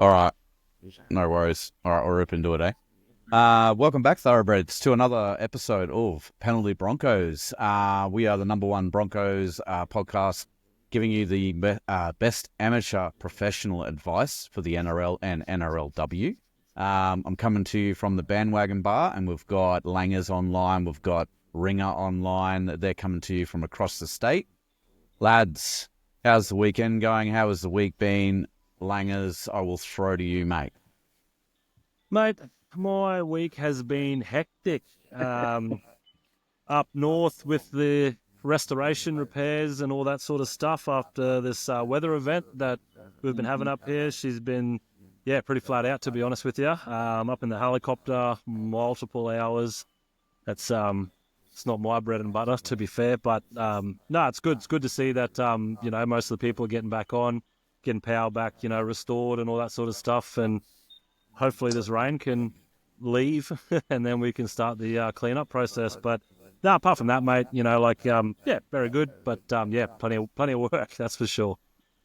All right, no worries. All right, we're open to it, eh? Welcome back, Thoroughbreds, to another episode of Penalty Broncos. We are the number one Broncos podcast, giving you the best amateur professional advice for the NRL and NRLW. I'm coming to you from the Bandwagon Bar, and we've got Langers online, we've got Ringer online. They're coming to you from across the state. Lads, how's the weekend going? How has the week been? Langers, I will throw to you, mate. Mate, my week has been hectic. Up north with the restoration repairs and all that sort of stuff after this weather event that we've been having up here. She's been, pretty flat out, to be honest with you. Up in the helicopter, multiple hours. That's it's not my bread and butter, to be fair, but no, it's good. It's good to see that most of the people are getting back on, getting power back, restored and all that sort of stuff, and hopefully this rain can leave and then we can start the cleanup process. But no, apart from that, mate, very good. But plenty of work, that's for sure.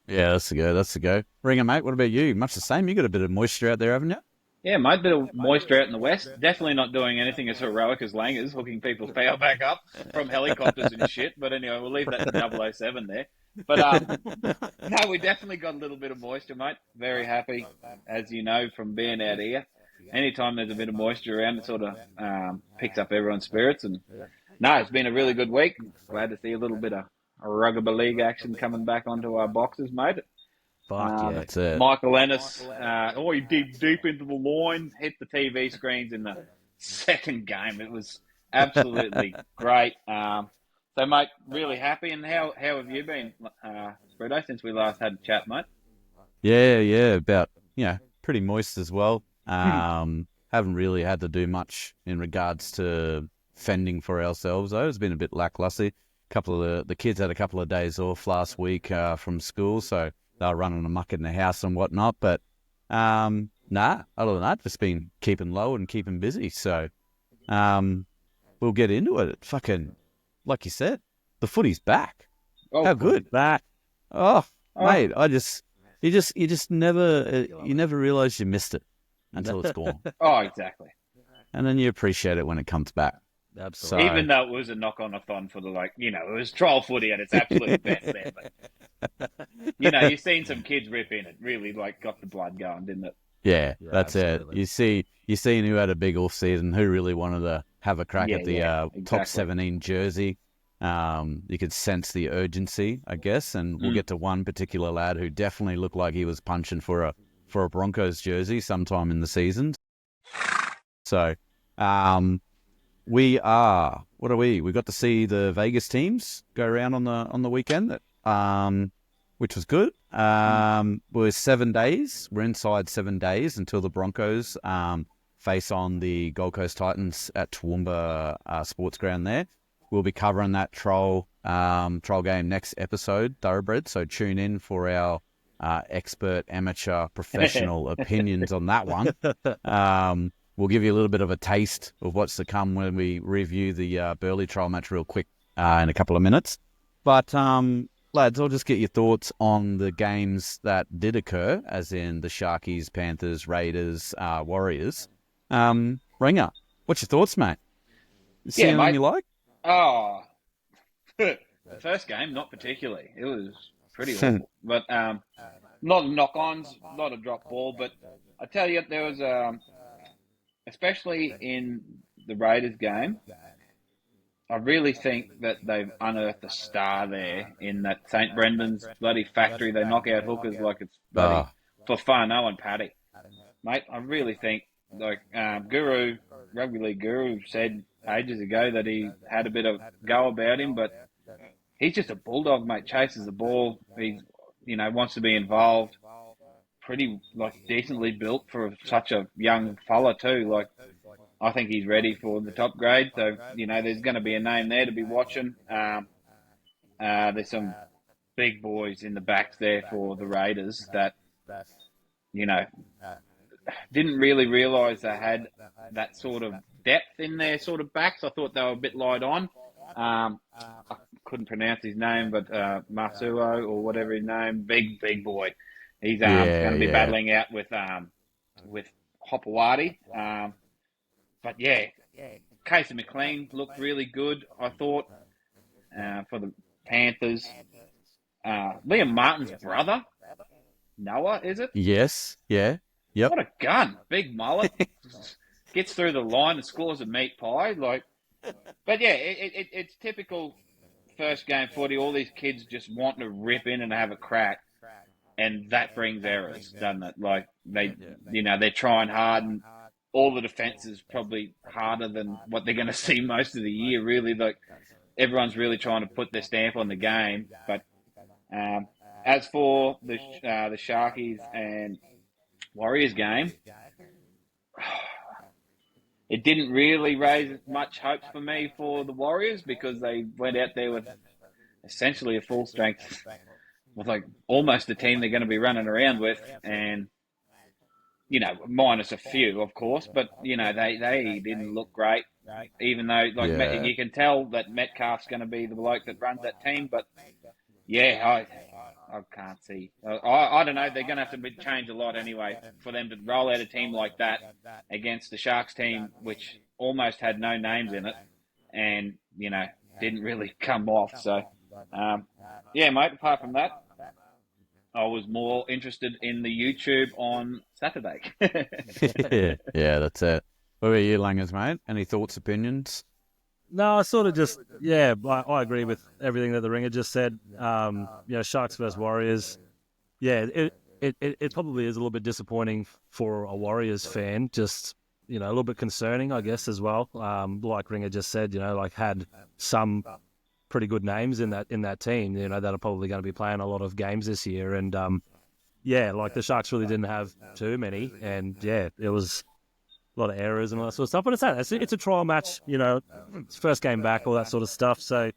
Yeah, that's the go. That's the go. Ringer, mate, what about you? Much the same. You got a bit of moisture out there, haven't you? Yeah, mate, bit of moisture out in the west. Definitely not doing anything as heroic as Langers, hooking people's power back up from helicopters and shit. But anyway, we'll leave that to 007 there. But no, we definitely got a little bit of moisture, mate. Very happy, as you know, from being out here. Anytime there's a bit of moisture around, it sort of picks up everyone's spirits. And no, it's been a really good week. Glad to see a little bit of rugby league action coming back onto our boxes, mate. Fuck yeah. That's it. Michael Ennis, he dig deep into the line, hit the TV screens in the second game. It was absolutely great. So, mate, really happy. And how have you been, Britto, since we last had a chat, mate? Yeah, about, pretty moist as well. Haven't really had to do much in regards to fending for ourselves, though. It's been a bit lackluster. Couple of the kids had a couple of days off last week from school, so they were running amok in the house and whatnot. But other than that, just been keeping low and keeping busy. So we'll get into it. Fucking, like you said, the footy's back. Oh, How good? Back. Oh, mate, you just never you never realise you missed it until it's gone, Oh, exactly. and then you appreciate it when it comes back. Absolutely. Even though it was a knock-on-a-thon for the, it was trial footy at its absolute best there. But, you've seen some kids rip in. It really, got the blood going, didn't it? Yeah, Yeah, that's absolutely. it. You seen who had a big off season, who really wanted to have a crack at the top exactly. 17 jersey. You could sense the urgency, I guess, and we'll get to one particular lad who definitely looked like he was punching for a Broncos jersey sometime in the season. So, what are we? We got to see the Vegas teams go around on the weekend, which was good. We're 7 days. We're inside 7 days until the Broncos face on the Gold Coast Titans at Toowoomba Sports Ground there. We'll be covering that trial game next episode, Thoroughbred. So tune in for our expert, amateur, professional opinions on that one. We'll give you a little bit of a taste of what's to come when we review the Burleigh trial match real quick in a couple of minutes. But, lads, I'll just get your thoughts on the games that did occur, as in the Sharkies, Panthers, Raiders, Warriors. Ringer, what's your thoughts, mate? See anything mate. you like? Oh, the first game, not particularly. It was pretty awful. But not knock-ons, not a drop ball. But I tell you, there was, especially in the Raiders game, I really think that they've unearthed a star there in that St. Brendan's bloody factory. They knock out hookers like it's bloody for fun. Owen Paddy, mate, I really think, Rugby League Guru said ages ago that he had a bit of go about him, but he's just a bulldog, mate. Chases the ball. He, wants to be involved. Pretty, decently built for such a young fella too. I think he's ready for the top grade. So, there's going to be a name there to be watching. There's some big boys in the backs there for the Raiders that, didn't really realise they had that sort of depth in their sort of backs. I thought they were a bit light on. I couldn't pronounce his name, but Masuo or whatever his name, big boy. He's going to be battling out with Hopewadi. But yeah, Casey McLean looked really good, I thought, for the Panthers. Liam Martin's brother, Noah, is it? Yes. Yeah. Yep. What a gun. Big mullet. Gets through the line and scores a meat pie. But yeah, it's typical first game footy. All these kids just want to rip in and have a crack. And that brings errors, doesn't it? Like, they're trying hard, and all the defence is probably harder than what they're going to see most of the year, really. Like, everyone's really trying to put their stamp on the game. But as for the Sharkies and Warriors game, it didn't really raise much hopes for me for the Warriors, because they went out there with essentially a full strength, with like almost the team they're going to be running around with, and minus a few, of course, but they didn't look great, even though you can tell that Metcalf's going to be the bloke that runs that team. But yeah, I can't see. I don't know. They're going to have to change a lot anyway for them to roll out a team like that against the Sharks team, which almost had no names in it, and didn't really come off. So yeah, mate. Apart from that, I was more interested in the YouTube on Saturday. Yeah, that's it. What about you, Langers, mate? Any thoughts, opinions? No, I sort of just, I agree with everything that the Ringer just said. Sharks versus Warriors. Yeah, it probably is a little bit disappointing for a Warriors fan. Just, a little bit concerning, I guess, as well. Like Ringer just said, had some pretty good names in that team, that are probably going to be playing a lot of games this year. And, the Sharks really didn't have too many. And, it was a lot of errors and all that sort of stuff. But it's a trial match, it's first game back, all that sort of stuff. So,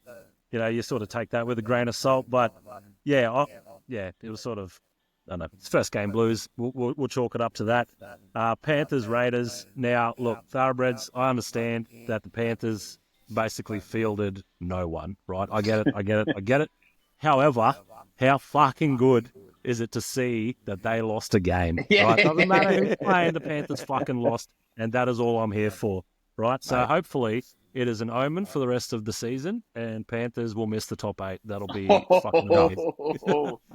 you sort of take that with a grain of salt. But, it was sort of, I don't know, it's first game blues. We'll chalk it up to that. Panthers, Raiders. Now, look, Thoroughbreds, I understand that the Panthers basically fielded no one, right? I get it. However, how fucking good is it to see that they lost a game, right? Doesn't matter who's playing, the Panthers fucking lost, and that is all I'm here for, right? So hopefully it is an omen for the rest of the season, and Panthers will miss the top 8. That'll be fucking amazing.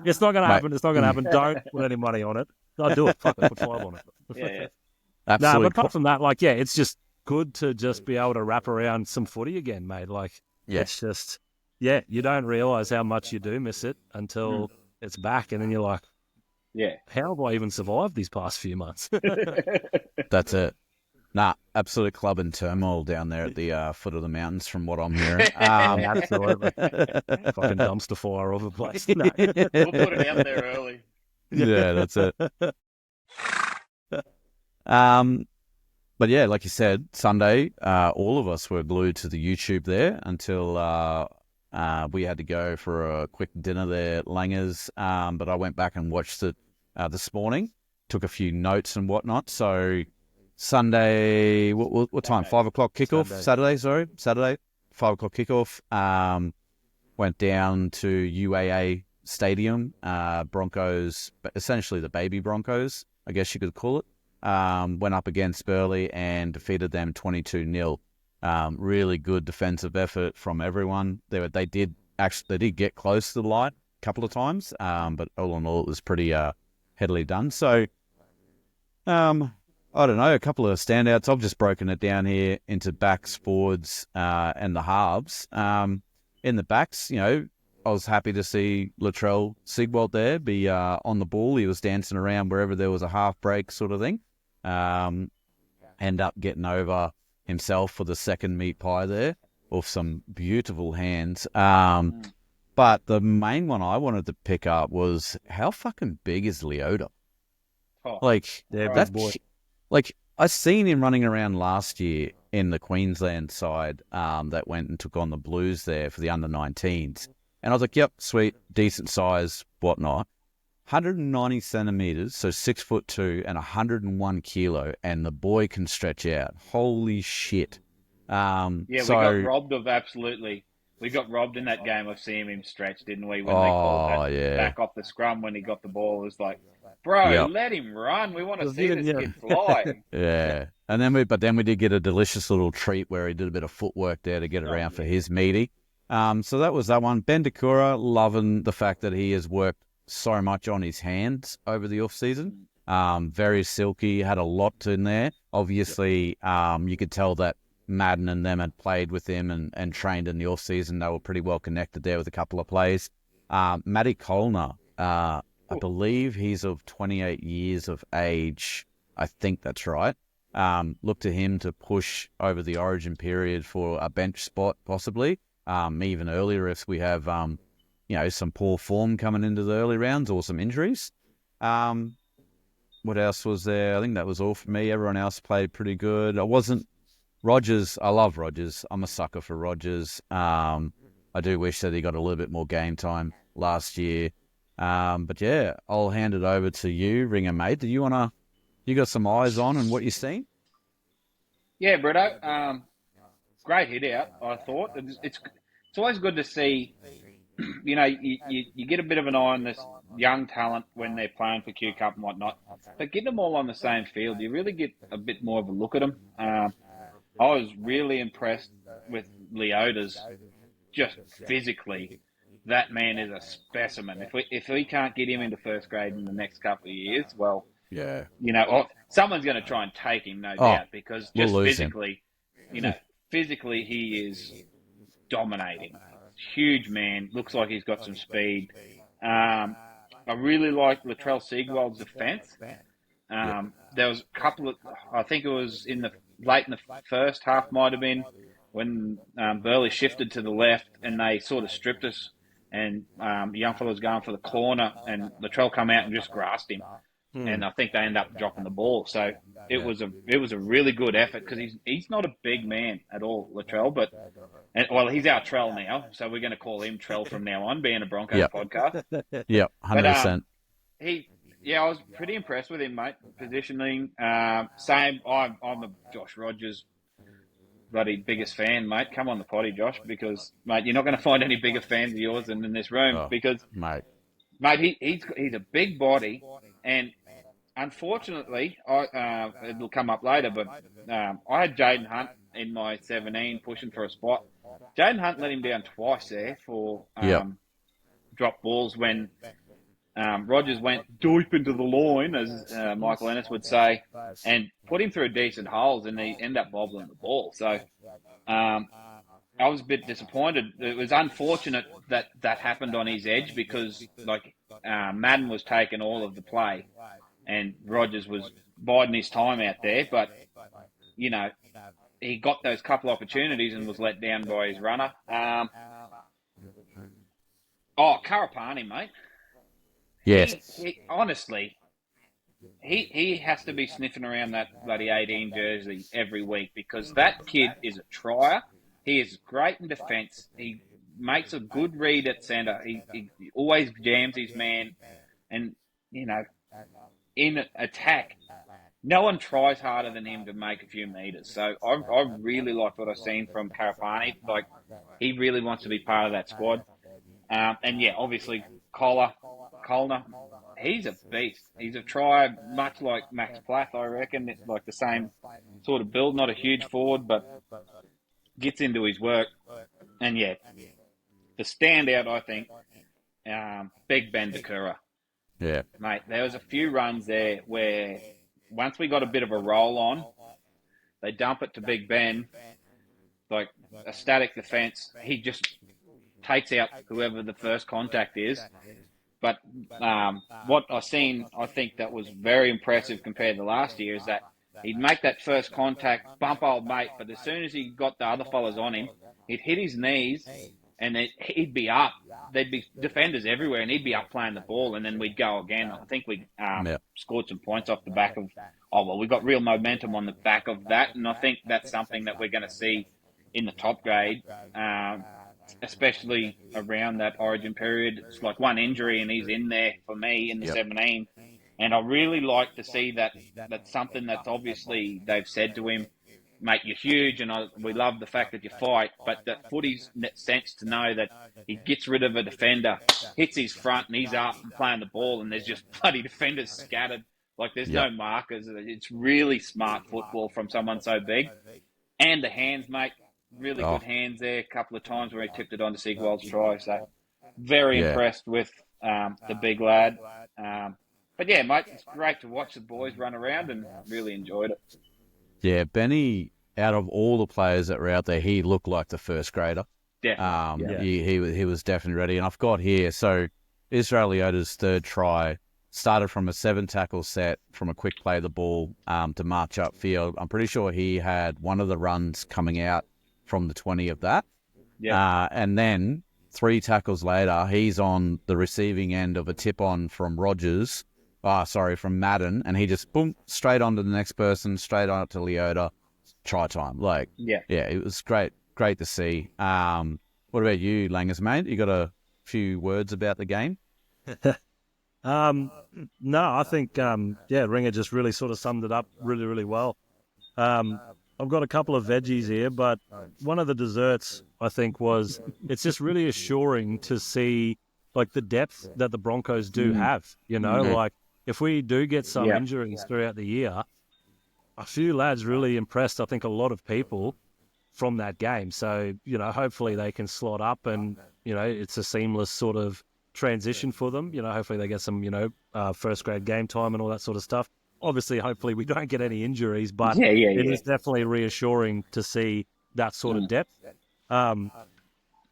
It's not going to happen. It's not going to happen. Don't put any money on it. I'll do it. Fuck it. Put 5 on it. Yeah. Absolutely. No, but apart from that, it's just good to just be able to wrap around some footy again, mate. It's just, you don't realise how much you do miss it until it's back, and then you're like, how have I even survived these past few months? That's it. Nah, absolute club in turmoil down there at the foot of the mountains, from what I'm hearing. Absolutely. Fucking dumpster fire of a place. No. We'll put it out there early. Yeah, that's it. But yeah, like you said, Sunday, all of us were glued to the YouTube there until we had to go for a quick dinner there at Langers. But I went back and watched it this morning, took a few notes and whatnot. So Sunday, what time? 5 o'clock kickoff? Saturday, 5 o'clock kickoff. Went down to UAA Stadium, Broncos, essentially the baby Broncos, I guess you could call it. Went up against Burleigh and defeated them 22-0. Really good defensive effort from everyone. They did get close to the line a couple of times, but all in all, it was pretty heavily done. So, I don't know, a couple of standouts. I've just broken it down here into backs, forwards, and the halves. In the backs, I was happy to see Latrell Sigwald there be on the ball. He was dancing around wherever there was a half break sort of thing. End up getting over himself for the second meat pie there with some beautiful hands. But the main one I wanted to pick up was, how fucking big is Leota? Big boy. I seen him running around last year in the Queensland side that went and took on the Blues there for the under-19s. And I was like, yep, sweet, decent size, whatnot. 190 centimeters, so 6'2", and 101 kilo, and the boy can stretch out. Holy shit! We got robbed of absolutely. We got robbed in that game of seeing him stretch, didn't we? When they called that back off the scrum when he got the ball, it was like, Bro, Yep. let him run. We want to Just see get it, this yeah. kid fly. Yeah. And then we did get a delicious little treat where he did a bit of footwork there to get around for his meaty. So that was that one. Ben Dakura, loving the fact that he has worked so much on his hands over the off season. Very silky, had a lot in there. Obviously, you could tell that Madden and them had played with him and trained in the off season. They were pretty well connected there with a couple of plays. Matty Colner, I believe he's of 28 years of age. I think that's right. Look to him to push over the origin period for a bench spot, possibly. Even earlier if we have, some poor form coming into the early rounds or some injuries. What else was there? I think that was all for me. Everyone else played pretty good. Rogers. I love Rogers. I'm a sucker for Rogers. I do wish that he got a little bit more game time last year. But yeah, I'll hand it over to you, Ringer mate. Do you you got some eyes on and what you've seen? Yeah, Britto. Great hit out, I thought. It's always good to see, you get a bit of an eye on this young talent when they're playing for Q Cup and whatnot. But getting them all on the same field, you really get a bit more of a look at them. I was really impressed with Leota's just physically. That man is a specimen. If we can't get him into first grade in the next couple of years, well, Yeah. someone's going to try and take him, no doubt, because just physically, physically he is dominating. Huge man. Looks like he's got some speed. I really like Latrell Seagwald's defence. There was a couple of, I think it was late in the first half, might have been, when Burleigh shifted to the left and they sort of stripped us, and young fellow was going for the corner, and Latrell come out and just grasped him. And I think they end up dropping the ball. So it was a really good effort, because he's not a big man at all, Latrell, but he's our Trell now, so we're going to call him Trell from now on, being a Broncos podcast. Yeah, 100%. I was pretty impressed with him, mate. Positioning, same. I'm a Josh Rogers bloody biggest fan, mate. Come on the potty, Josh, because mate, you're not going to find any bigger fans of yours than in this room, because mate, he's a big body, and unfortunately, it'll come up later, but I had Jaden Hunt in my 17 pushing for a spot. Jaden Hunt let him down twice there for drop balls when Rogers went deep into the line, as Michael Ennis would say, and put him through decent holes, and he ended up bobbling the ball. So I was a bit disappointed. It was unfortunate that happened on his edge, because Madden was taking all of the play and Rogers was biding his time out there. But, he got those couple opportunities and was let down by his runner. Karapani, mate. yes. Honestly, he has to be sniffing around that bloody 18 jersey every week, because that kid is a trier. He is great in defence. He makes a good read at centre. He always jams his man. And, in attack, no one tries harder than him to make a few metres. So I really like what I've seen from Karapani. He really wants to be part of that squad. Obviously, Colner, he's a beast. He's a trier, much like Max Plath, I reckon. It's like the same sort of build, not a huge forward, but gets into his work. And the standout, I think, Big Ben Dakura. Yeah. Mate, there was a few runs there where once we got a bit of a roll on, they dump it to Big Ben, like a static defence. He just takes out whoever the first contact is. But what I've seen, I think that was very impressive compared to last year, is that he'd make that first contact, bump old mate, but as soon as he got the other fellas on him, he'd hit his knees and he'd be up. There'd be defenders everywhere, and he'd be up playing the ball, and then we'd go again. I think we scored some points off the back of, we got real momentum on the back of that, and I think that's something that we're going to see in the top grade, especially around that origin period. It's like one injury, and he's in there for me in the 17. And I really like to see that. That's something that's obviously they've said to him, mate, you're huge, and we love the fact that you fight, but that footy's sense to know that he gets rid of a defender, hits his front, and he's up and playing the ball, and there's just bloody defenders scattered. Like, there's no markers. It's really smart football from someone so big. And the hands, mate, really good hands there. A couple of times where he tipped it on to Sigwald's try. So, very impressed with the big lad. But yeah, mate, it's great to watch the boys run around and really enjoyed it. Yeah, Benny, out of all the players that were out there, he looked like the first grader. Definitely. He was definitely ready. And I've got here, so Israel Leota's third try started from a 7-tackle set from a quick play of the ball to march upfield. I'm pretty sure he had one of the runs coming out from the 20 of that. Yeah. And then 3 tackles later, he's on the receiving end of a tip-on from from Madden, and he just, boom, straight on to the next person, straight on to Leota, try time. It was great to see. What about you, Langers, mate? You got a few words about the game? No, I think, Ringer just really sort of summed it up really, really well. I've got a couple of veggies here, but one of the desserts, I think, was it's just really assuring to see, like, the depth that the Broncos do have, like, if we do get some injuries throughout the year, a few lads really impressed, I think, a lot of people from that game. So, hopefully they can slot up and, it's a seamless sort of transition for them. Hopefully they get some, first grade game time and all that sort of stuff. Obviously, hopefully we don't get any injuries, but it is definitely reassuring to see that sort of depth.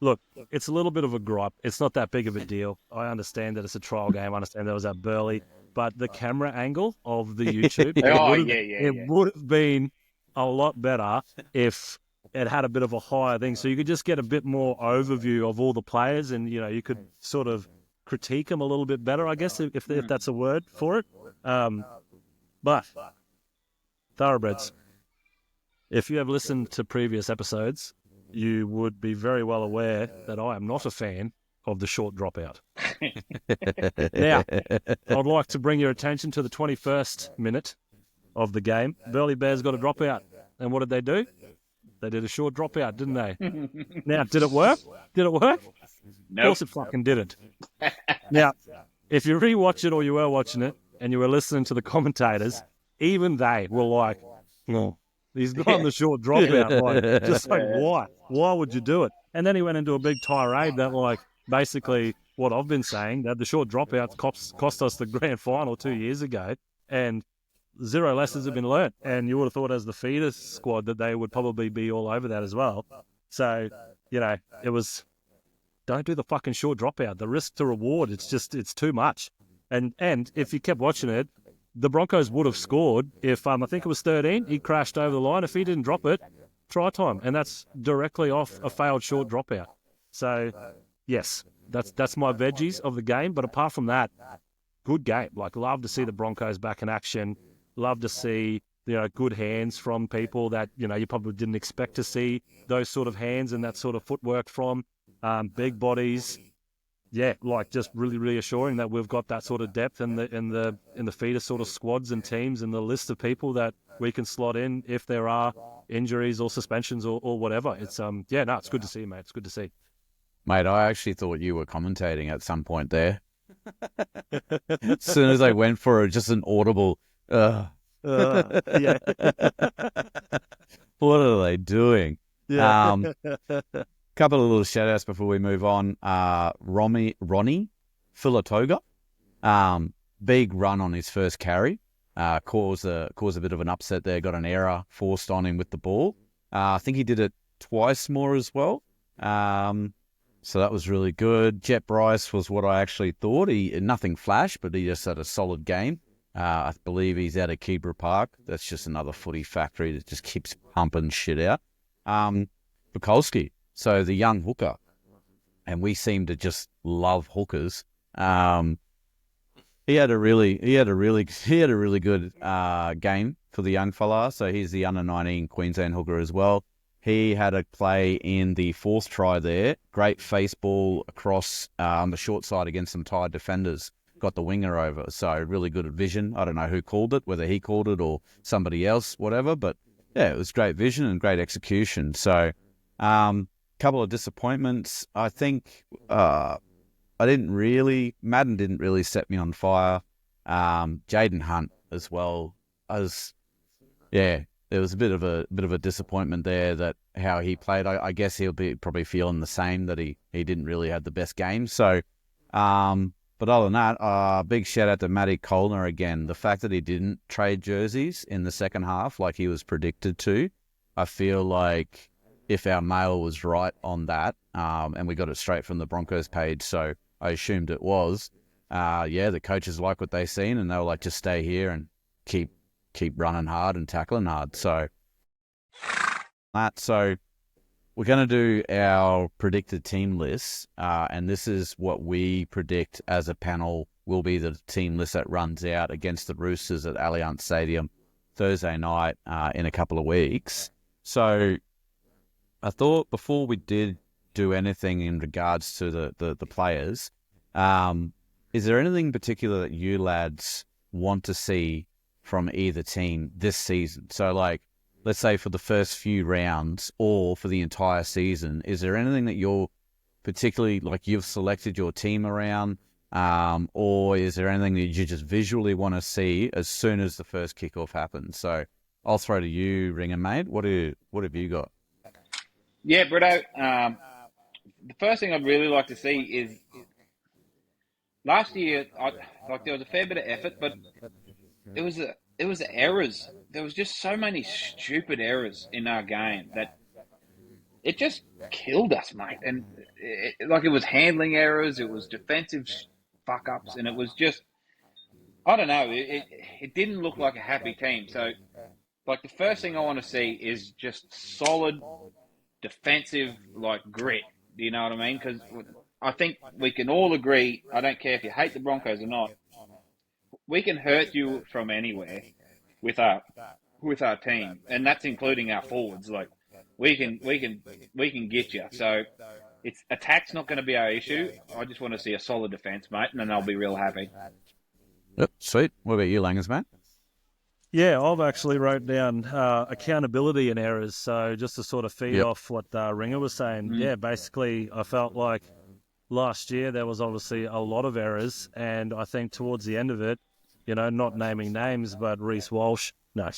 Look, it's a little bit of a gripe. It's not that big of a deal. I understand that it's a trial game. I understand that was at Burleigh. But the camera angle of the YouTube, it would have been a lot better if it had a bit of a higher thing. So you could just get a bit more overview of all the players and, you could sort of critique them a little bit better, I guess, if that's a word for it. But, thoroughbreds, if you have listened to previous episodes, you would be very well aware that I am not a fan of the short dropout. Now, I'd like to bring your attention to the 21st minute of the game. Burleigh Bears got a dropout. And what did they do? They did a short dropout, didn't they? Now, did it work? Nope. Of course it fucking didn't. Now, if you rewatch it or you were watching it and you were listening to the commentators, even they were like, no, he's on the short dropout. Why? Why would you do it? And then he went into a big tirade that, like, basically what I've been saying, that the short dropouts cost us the grand final 2 years ago, and 0 lessons have been learnt. And you would have thought as the feeder squad that they would probably be all over that as well. So, it was, don't do the fucking short dropout. The risk to reward, it's too much. And if you kept watching it, the Broncos would have scored if, I think it was 13, he crashed over the line. If he didn't drop it, try time. And that's directly off a failed short dropout. So, yes, that's my veggies of the game. But apart from that, good game. Like, love to see the Broncos back in action. Love to see, good hands from people that, you probably didn't expect to see those sort of hands and that sort of footwork from. Big bodies. Yeah, like, just really reassuring that we've got that sort of depth in the feeder sort of squads and teams and the list of people that we can slot in if there are injuries or suspensions or whatever. It's it's good to see, mate. It's good to see. Mate, I actually thought you were commentating at some point there. As soon as I went for it, just an audible, Yeah. What are they doing? Yeah. Couple of little shout-outs before we move on. Ronnie Filatoga, big run on his first carry, caused a bit of an upset there, got an error forced on him with the ball. I think he did it twice more as well. So that was really good. Jet Bryce was what I actually thought. Nothing flash, but he just had a solid game. I believe he's out of Keebra Park. That's just another footy factory that just keeps pumping shit out. Bukowski, so the young hooker, and we seem to just love hookers. He had a really good game for the young fella. So he's the under-19 Queensland hooker as well. He had a play in the fourth try there. Great face ball across on the short side against some tired defenders. Got the winger over. So really good vision. I don't know who called it, whether he called it or somebody else, whatever. But it was great vision and great execution. So, couple of disappointments. I think Madden didn't really set me on fire. Jaden Hunt as well as, yeah, there was a bit of a disappointment there that how he played. I guess he'll be probably feeling the same, that he didn't really have the best game. So, but other than that, big shout out to Matty Colner again. The fact that he didn't trade jerseys in the second half like he was predicted to, I feel like if our mail was right on that, and we got it straight from the Broncos page, so I assumed it was, the coaches like what they seen, and they were like, just stay here and keep running hard and tackling hard. So we're going to do our predicted team list, and this is what we predict as a panel will be the team list that runs out against the Roosters at Allianz Stadium Thursday night in a couple of weeks. So I thought before we did do anything in regards to the players, is there anything particular that you lads want to see from either team this season? So, like, let's say for the first few rounds or for the entire season, is there anything that you're particularly, like, you've selected your team around, or is there anything that you just visually want to see as soon as the first kickoff happens? So I'll throw to you, Ringer, mate. What have you got? Yeah, Britto. The first thing I'd really like to see is last year. There was a fair bit of effort, but it was errors. There was just so many stupid errors in our game that it just killed us, mate. And it was handling errors, it was defensive fuck ups, and it was just, I don't know. It didn't look like a happy team. So, like, the first thing I want to see is just solid defensive, like, grit. Do you know what I mean? Because I think we can all agree, I don't care if you hate the Broncos or not, we can hurt you from anywhere with our team, and that's including our forwards. Like, we can get you. So it's attack's not going to be our issue. I just want to see a solid defense, mate, and then I'll be real happy. Yep, sweet. What about you, Langers, mate? Yeah, I've actually wrote down accountability and errors. So just to sort of feed off what Ringer was saying, basically I felt like last year there was obviously a lot of errors, and I think towards the end of it, not naming names, but Reece Walsh, no.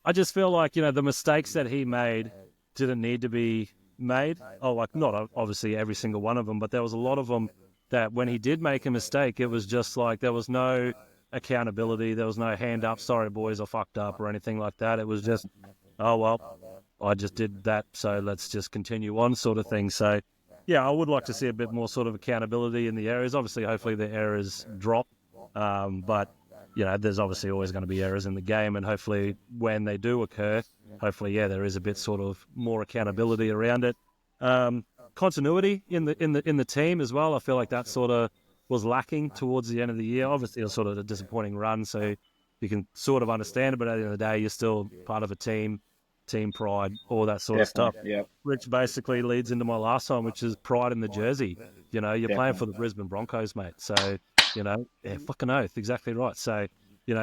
I just feel like, the mistakes that he made didn't need to be made. Oh, like, not obviously every single one of them, but there was a lot of them that when he did make a mistake, it was just like there was no accountability. There was no hand up, sorry, boys, I fucked up or anything like that. It was just, oh, well, I just did that, so let's just continue on sort of thing. So, yeah, I would like to see a bit more sort of accountability in the areas. Obviously, hopefully the errors drop. But, there's obviously always going to be errors in the game, and hopefully when they do occur, hopefully, there is a bit sort of more accountability around it. Continuity in the team as well. I feel like that sort of was lacking towards the end of the year. Obviously, it was sort of a disappointing run, so you can sort of understand it, but at the end of the day, you're still part of a team pride, all that sort of stuff. Yep. Which basically leads into my last one, which is pride in the jersey. You're playing for the Brisbane Broncos, mate. So, fucking oath, exactly right. So,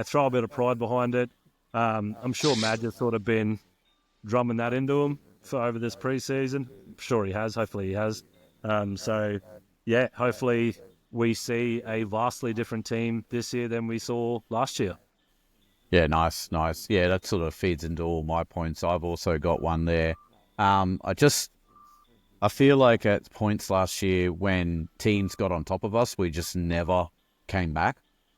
throw a bit of pride behind it. I'm sure Madge has sort of been drumming that into him for over this preseason. I'm sure he has. Hopefully he has. Hopefully we see a vastly different team this year than we saw last year. Yeah, nice. Yeah, that sort of feeds into all my points. I've also got one there. I feel like at points last year when teams got on top of us, we just never came back.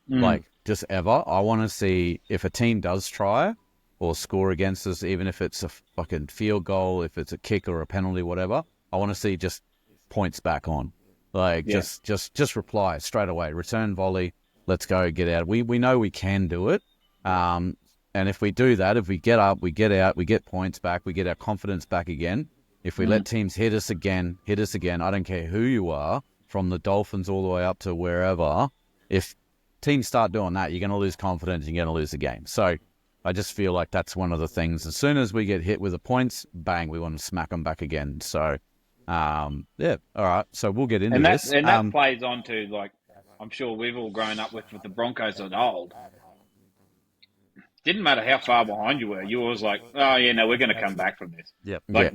Like, just ever. I want to see if a team does try or score against us, even if it's a fucking field goal, if it's a kick or a penalty, whatever. I want to see just points back on. Like, just reply straight away. Return volley. Let's go, get out. We know we can do it. And if we do that, if we get up, we get out, we get points back, we get our confidence back again. If we let teams hit us again, I don't care who you are, from the Dolphins all the way up to wherever. If teams start doing that, you're going to lose confidence, you're going to lose the game. So I just feel like that's one of the things. As soon as we get hit with the points, bang, we want to smack them back again. So, all right. So we'll get into this. And that plays on to, like, I'm sure we've all grown up with the Broncos of old. didn't matter how far behind you were. You were always like, oh yeah, no, we're going to come back from this. Yep. Like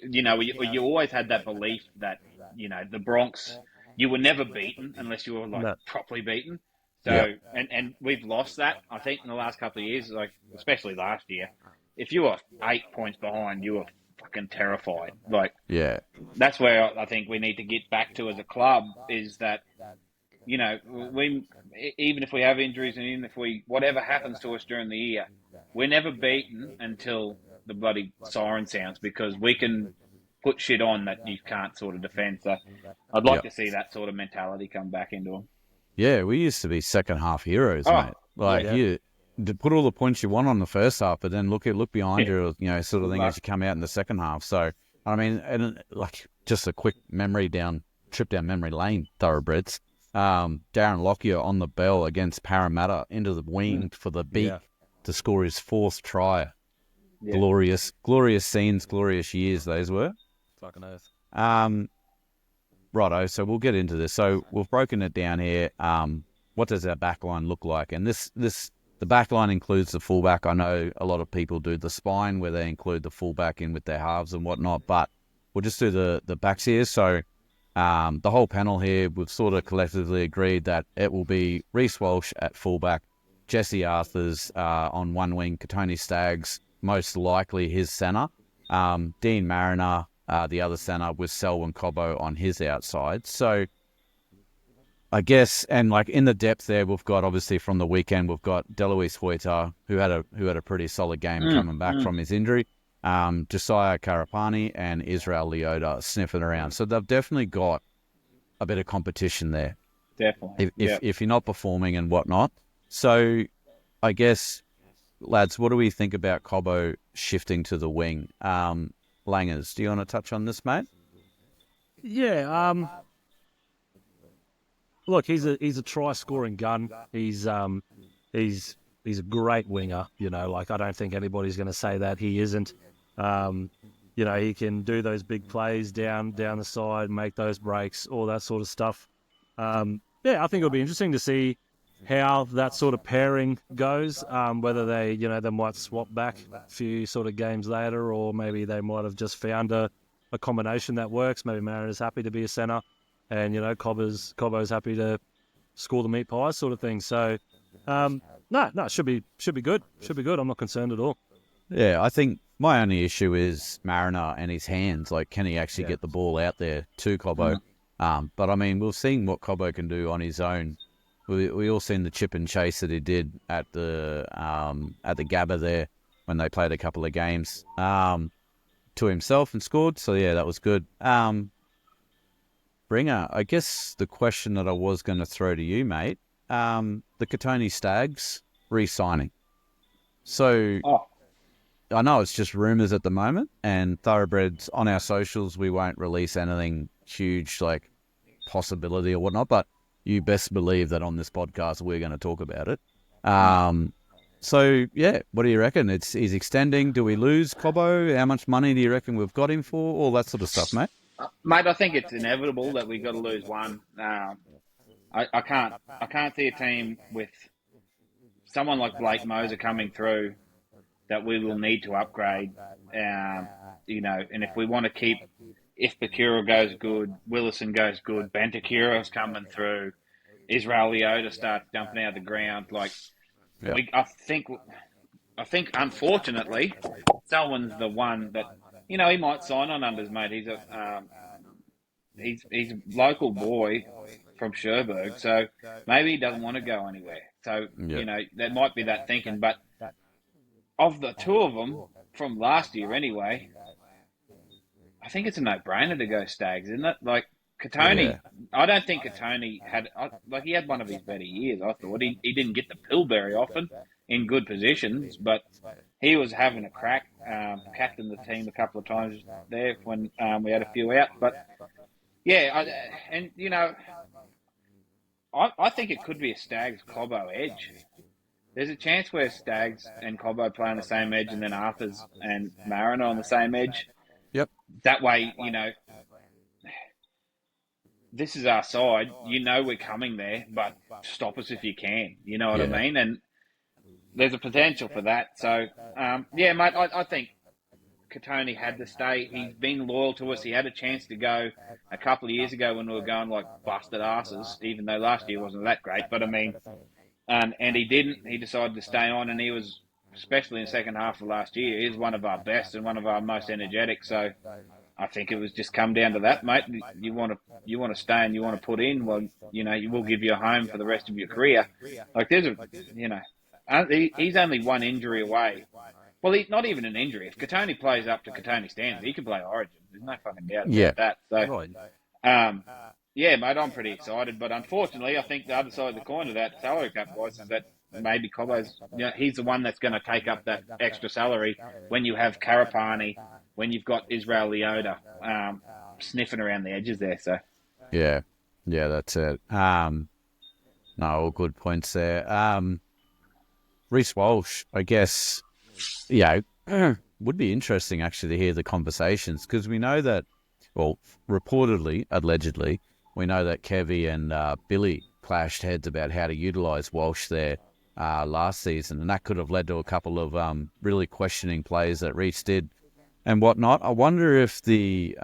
you always had that belief that the Bronx, you were never beaten unless you were like No. properly beaten. So Yeah. and we've lost that. I think in the last couple of years, like especially last year, if you were 8 points behind, you were fucking terrified. Like Yeah. that's where I think we need to get back to as a club is that we even if we have injuries and even if whatever happens to us during the year, we're never beaten until the bloody siren sounds because we can put shit on that you can't sort of defend. So I'd like to see that sort of mentality come back into them. Yeah, we used to be second half heroes, Oh, mate. Like yeah. you to put all the points you want on the first half, but then look behind you, sort of thing as you come out in the second half. So I mean, and like just a quick trip down memory lane, thoroughbreds. Darren Lockyer on the bell against Parramatta into the wing for the beak to score his 4th try. Yeah. Glorious scenes, glorious years those were. Fucking oath. Righto, so we'll get into this. So we've broken it down here. What does our backline look like? And the backline includes the fullback. I know a lot of people do the spine where they include the fullback in with their halves and whatnot, but we'll just do the backs here. So the whole panel here, we've sort of collectively agreed that it will be Reece Walsh at fullback, Jesse Arthurs on one wing, Katoni Staggs, most likely his centre, Dean Mariner, the other centre, with Selwyn Cobbo on his outside. So I guess, and like in the depth there, we've got obviously from the weekend, we've got Deloise Hoyter, who had a pretty solid game coming back from his injury. Josiah Karapani and Israel Leota sniffing around. So they've definitely got a bit of competition there. Definitely. If you're not performing and whatnot. So I guess, lads, what do we think about Cobbo shifting to the wing? Langers, do you want to touch on this, mate? Yeah. Look, he's a try-scoring gun. He's a great winger. Like I don't think anybody's going to say that he isn't. He can do those big plays down the side, make those breaks, all that sort of stuff. I think it'll be interesting to see how that sort of pairing goes. Whether they might swap back a few sort of games later, or maybe they might have just found a combination that works. Maybe Mariner's happy to be a centre, and Cobbo's happy to score the meat pies sort of thing. So, it should be good. Should be good. I'm not concerned at all. Yeah, I think my only issue is Mariner and his hands. Like, can he actually get the ball out there to Cobbo? But I mean, we've seen what Cobbo can do on his own. We all seen the chip and chase that he did at the Gabba there when they played a couple of games to himself and scored. So yeah, that was good. Bringer, I guess the question that I was going to throw to you, mate, the Katoni Staggs re-signing. So I know it's just rumours at the moment, and Thoroughbreds on our socials, we won't release anything huge like possibility or whatnot, but you best believe that on this podcast we're going to talk about it. So yeah, what do you reckon? He's extending. Do we lose Cobbo? How much money do you reckon we've got him for? All that sort of stuff, mate. Mate, I think it's inevitable that we've got to lose one. I can't see a team with someone like Blake Moser coming through that we will need to upgrade. And if we want to keep, if Bakura goes good, Willison goes good, Bantakura's coming through, Israel Leota starts jumping out of the ground. Like, I think unfortunately, Selwyn's the one that, he might sign on unders, mate. He's a local boy from Cherbourg, so maybe he doesn't want to go anywhere. So, there might be that thinking. But of the two of them from last year anyway, I think it's a no-brainer to go Staggs, isn't it? Like, Katoni, I don't think Katoni he had one of his better years, I thought. He didn't get the pill very often in good positions, but he was having a crack. Captained the team a couple of times there when we had a few out. But, yeah, I think it could be a Staggs-Cobbo edge. There's a chance where Staggs and Cobbo play on the same edge and then Arthurs and Mariner on the same edge. Yep. That way, this is our side. We're coming there, but stop us if you can. You know what I mean? And, there's a potential for that. So, yeah, mate, I think Katoni had to stay. He's been loyal to us. He had a chance to go a couple of years ago when we were going like busted asses, even though last year wasn't that great. But I mean, and he didn't. He decided to stay on, and he was, especially in the second half of last year, he was one of our best and one of our most energetic. So I think it was just come down to that, mate. You want to stay and you want to put in. Well, you will give you a home for the rest of your career. Like he's only one injury away. Well, he's not even an injury. If Katoni plays up to Katoni standards, he can play Origin. There's no fucking doubt about that. So, yeah, mate, I'm pretty excited. But unfortunately, I think the other side of the coin of that salary cap wise is that maybe Cobbo's, he's the one that's going to take up that extra salary when you have Karapani, when you've got Israel Leota sniffing around the edges there. So, yeah, that's it. No, all good points there. Reece Walsh, I guess, would be interesting actually to hear the conversations, because we know that, well, reportedly, allegedly, we know that Kevy and Billy clashed heads about how to utilise Walsh there last season, and that could have led to a couple of really questioning plays that Reece did and whatnot. I wonder if the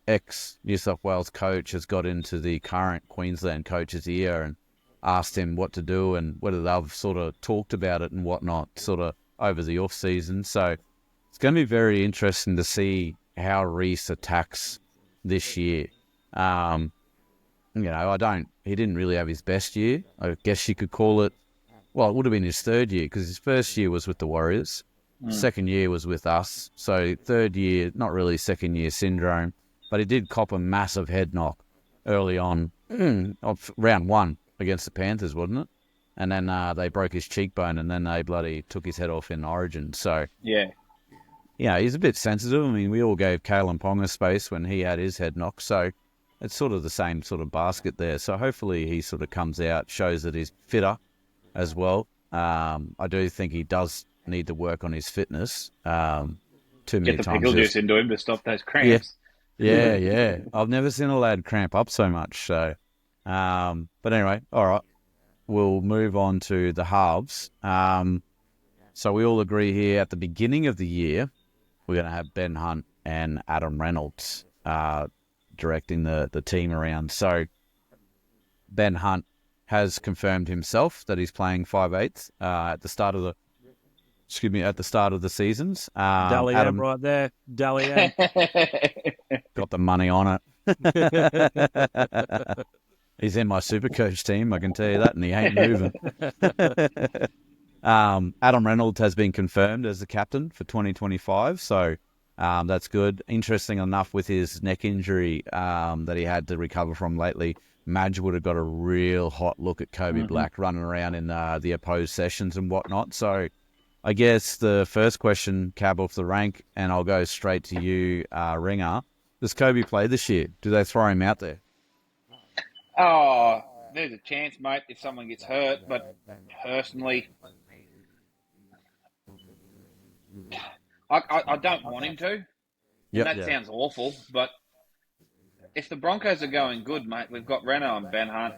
ex-New South Wales coach has got into the current Queensland coach's ear and asked him what to do, and whether they've sort of talked about it and whatnot sort of over the off-season. So it's going to be very interesting to see how Reece attacks this year. He didn't really have his best year. I guess you could call it, well, it would have been his third year, because his first year was with the Warriors. Second year was with us. So third year, not really second year syndrome, but he did cop a massive head knock early on of round one against the Panthers, wasn't it? And then they broke his cheekbone, and then they bloody took his head off in Origin. So, yeah, he's a bit sensitive. I mean, we all gave Kalen Ponga space when he had his head knocked. So it's sort of the same sort of basket there. So hopefully he sort of comes out, shows that he's fitter as well. I do think he does need to work on his fitness. Too many get the times pickle juice into him to stop those cramps. Yeah. I've never seen a lad cramp up so much. So, but anyway, all right. We'll move on to the halves. So we all agree here at the beginning of the year, we're going to have Ben Hunt and Adam Reynolds directing the team around. So Ben Hunt has confirmed himself that he's playing 5/8 at the start of the seasons. Dally M right there. Dally M. Got the money on it. He's in my Supercoach team, I can tell you that, and he ain't moving. Adam Reynolds has been confirmed as the captain for 2025, so that's good. Interesting enough, with his neck injury that he had to recover from lately, Madge would have got a real hot look at Kobe Black running around in the opposed sessions and whatnot. So I guess the first question, Cab, off the rank, and I'll go straight to you, Ringer. Does Kobe play this year? Do they throw him out there? Oh, there's a chance, mate, if someone gets hurt. But personally, I don't want him to. That sounds awful, but if the Broncos are going good, mate, we've got Reno and Ben Hunt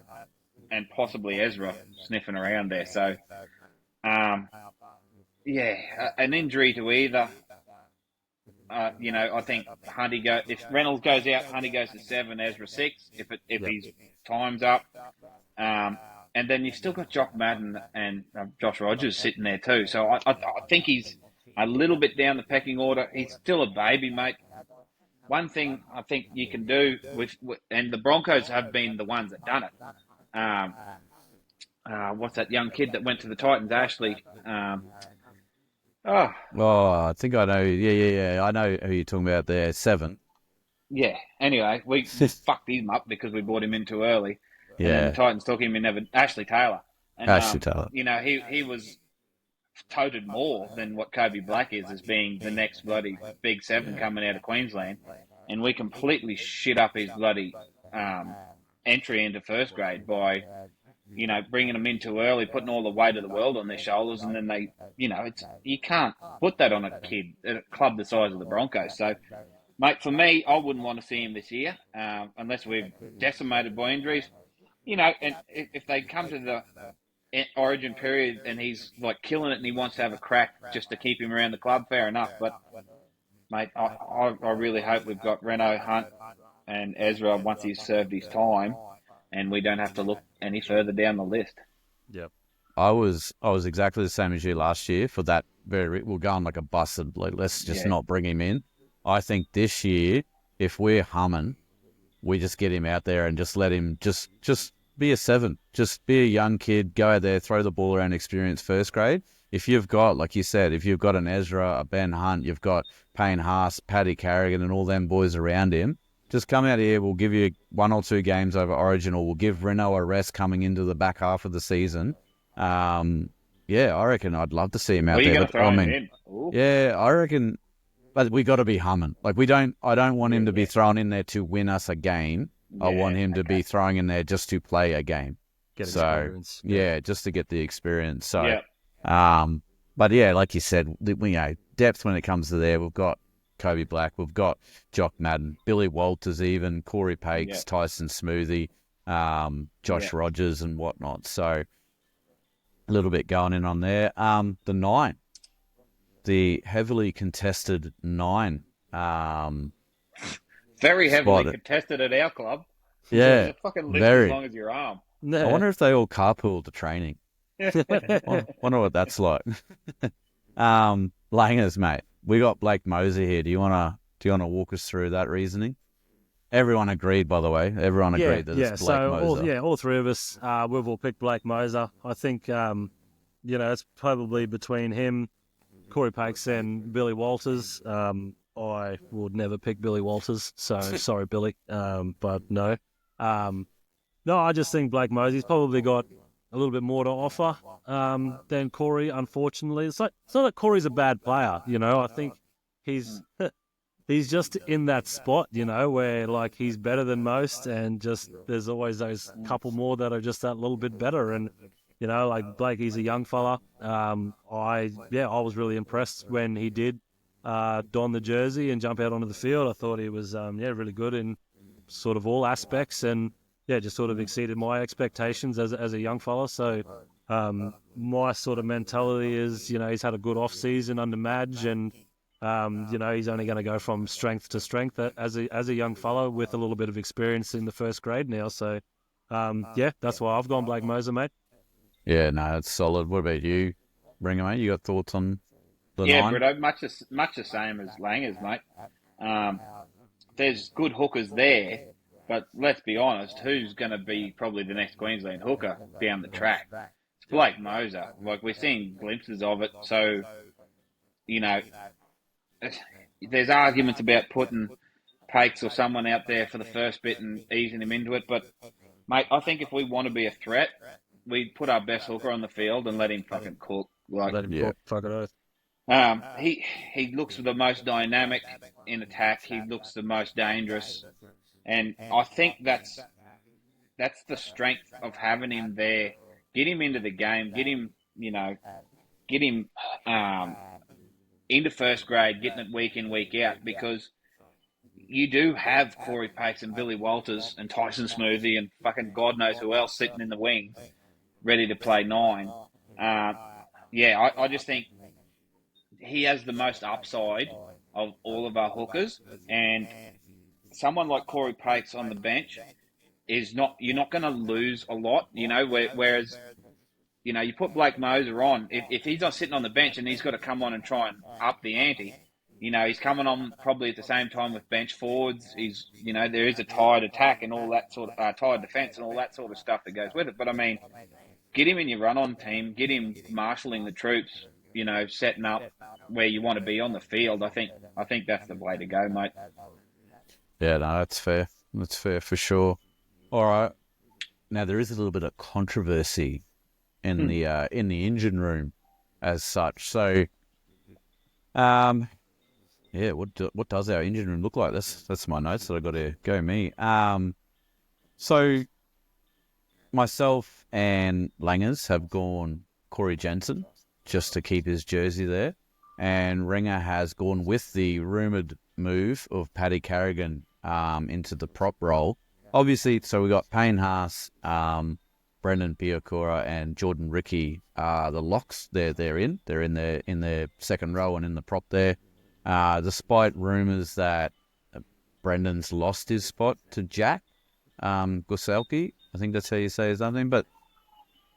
and possibly Ezra sniffing around there. So, an injury to either. I think if Reynolds goes out, Hunty goes to 7, Ezra 6. If his time's up, and then you've still got Jock Madden and Josh Rogers sitting there too. So I think he's a little bit down the pecking order. He's still a baby, mate. One thing I think you can do and the Broncos have been the ones that done it. What's that young kid that went to the Titans, Ashley? I think I know. Yeah. I know who you're talking about there. 7. Yeah. Anyway, we fucked him up because we brought him in too early. Yeah. And then the Titans took him in Ashley Taylor. And, Ashley Taylor. He was toted more than what Kobe Black is as being the next bloody big 7 coming out of Queensland. And we completely shit up his bloody entry into first grade by bringing them in too early, putting all the weight of the world on their shoulders, and then they, you can't put that on a kid at a club the size of the Broncos. So, mate, for me, I wouldn't want to see him this year unless we're decimated by injuries. And if they come to the Origin period and he's like killing it and he wants to have a crack just to keep him around the club, fair enough. But mate, I really hope we've got Renault, Hunt, and Ezra once he's served his time, and we don't have to look any further down the list. Yep. I was exactly the same as you last year for that. We're going like a busted. Like, let's just not bring him in. I think this year, if we're humming, we just get him out there and just let him just be a 7. Just be a young kid, go out there, throw the ball around, experience first grade. If you've got, like you said, if you've got an Ezra, a Ben Hunt, you've got Payne Haas, Paddy Carrigan, and all them boys around him, just come out here. We'll give you 1 or 2 games over Origin, or we'll give Renault a rest coming into the back half of the season. I reckon I'd love to see him out there. Are you going to throw him in? Ooh. Yeah, I reckon, but we got to be humming. Like I don't want him to be thrown in there to win us a game. I want him to be throwing in there just to play a game. Get experience. Just to get the experience. So, but yeah, like you said, depth when it comes to there. We've got Kobe Black, we've got Jock Madden, Billy Walters, even Corey Pakes, Tyson Smoothie, Josh Rogers, and whatnot. So a little bit going in on there. The 9, the heavily contested 9. Very heavily contested at our club. Yeah, it's a fucking list as long as your arm. I wonder if they all carpool to training. Wonder what that's like. Langers, mate. We got Blake Moser here. Do you wanna walk us through that reasoning? Everyone agreed, by the way. Everyone agreed that it's Blake Moser. All 3 of us, we've all picked Blake Moser. I think, it's probably between him, Corey Pakes, and Billy Walters. I would never pick Billy Walters, so sorry, Billy. But no. No, I just think Blake Moser's probably got a little bit more to offer than Corey, unfortunately. It's not that Corey's a bad player, I think he's just in that spot, where like he's better than most, and just there's always those couple more that are just that little bit better. And like Blake, he's a young fella. I was really impressed when he did don the jersey and jump out onto the field. I thought he was really good in sort of all aspects, and just sort of exceeded my expectations as a young fella. So my sort of mentality is, he's had a good off season under Madge, and he's only going to go from strength to strength as a young fellow with a little bit of experience in the first grade now. So that's why I've gone Blake Moser, mate. Yeah, no, it's solid. What about you, Bringer, mate? You got thoughts on the 9? Britto, much the same as Langers, mate. There's good hookers there, but let's be honest, who's going to be probably the next Queensland hooker down the track? It's Blake Moser. Like, we're seeing glimpses of it. So, there's arguments about putting Pakes or someone out there for the first bit and easing him into it. But, mate, I think if we want to be a threat, we put our best hooker on the field and let him fucking cook. Like, let him cook, fuck it oath. He looks the most dynamic in attack. He looks the most dangerous. And I think that's the strength of having him there. Get him into the game. Get him into first grade, getting it week in, week out, because you do have Corey Pakes and Billy Walters and Tyson Smoothie and fucking God knows who else sitting in the wing, ready to play 9. I just think he has the most upside of all of our hookers, and someone like Corey Pakes on the bench you're not going to lose a lot, whereas, you put Blake Moser on, if he's not sitting on the bench and he's got to come on and try and up the ante, he's coming on probably at the same time with bench forwards. He's, there is a tired attack and all that sort of, tired defence and all that sort of stuff that goes with it. But I mean, get him in your run-on team, get him marshalling the troops, setting up where you want to be on the field. I think that's the way to go, mate. Yeah, no, that's fair. That's fair for sure. All right. Now there is a little bit of controversy in the engine room, as such. So, what does our engine room look like? That's my notes that I got to go me. So myself and Langers have gone Corey Jensen just to keep his jersey there, and Ringer has gone with the rumoured move of Paddy Carrigan into the prop role. Obviously, so we got Payne Haas, Britto Brendan Piakura and Jordan Ricky are the locks. They're in their second row and in the prop there. Despite rumours that Brendan's lost his spot to Jack Guselki, I think that's how you say his name. But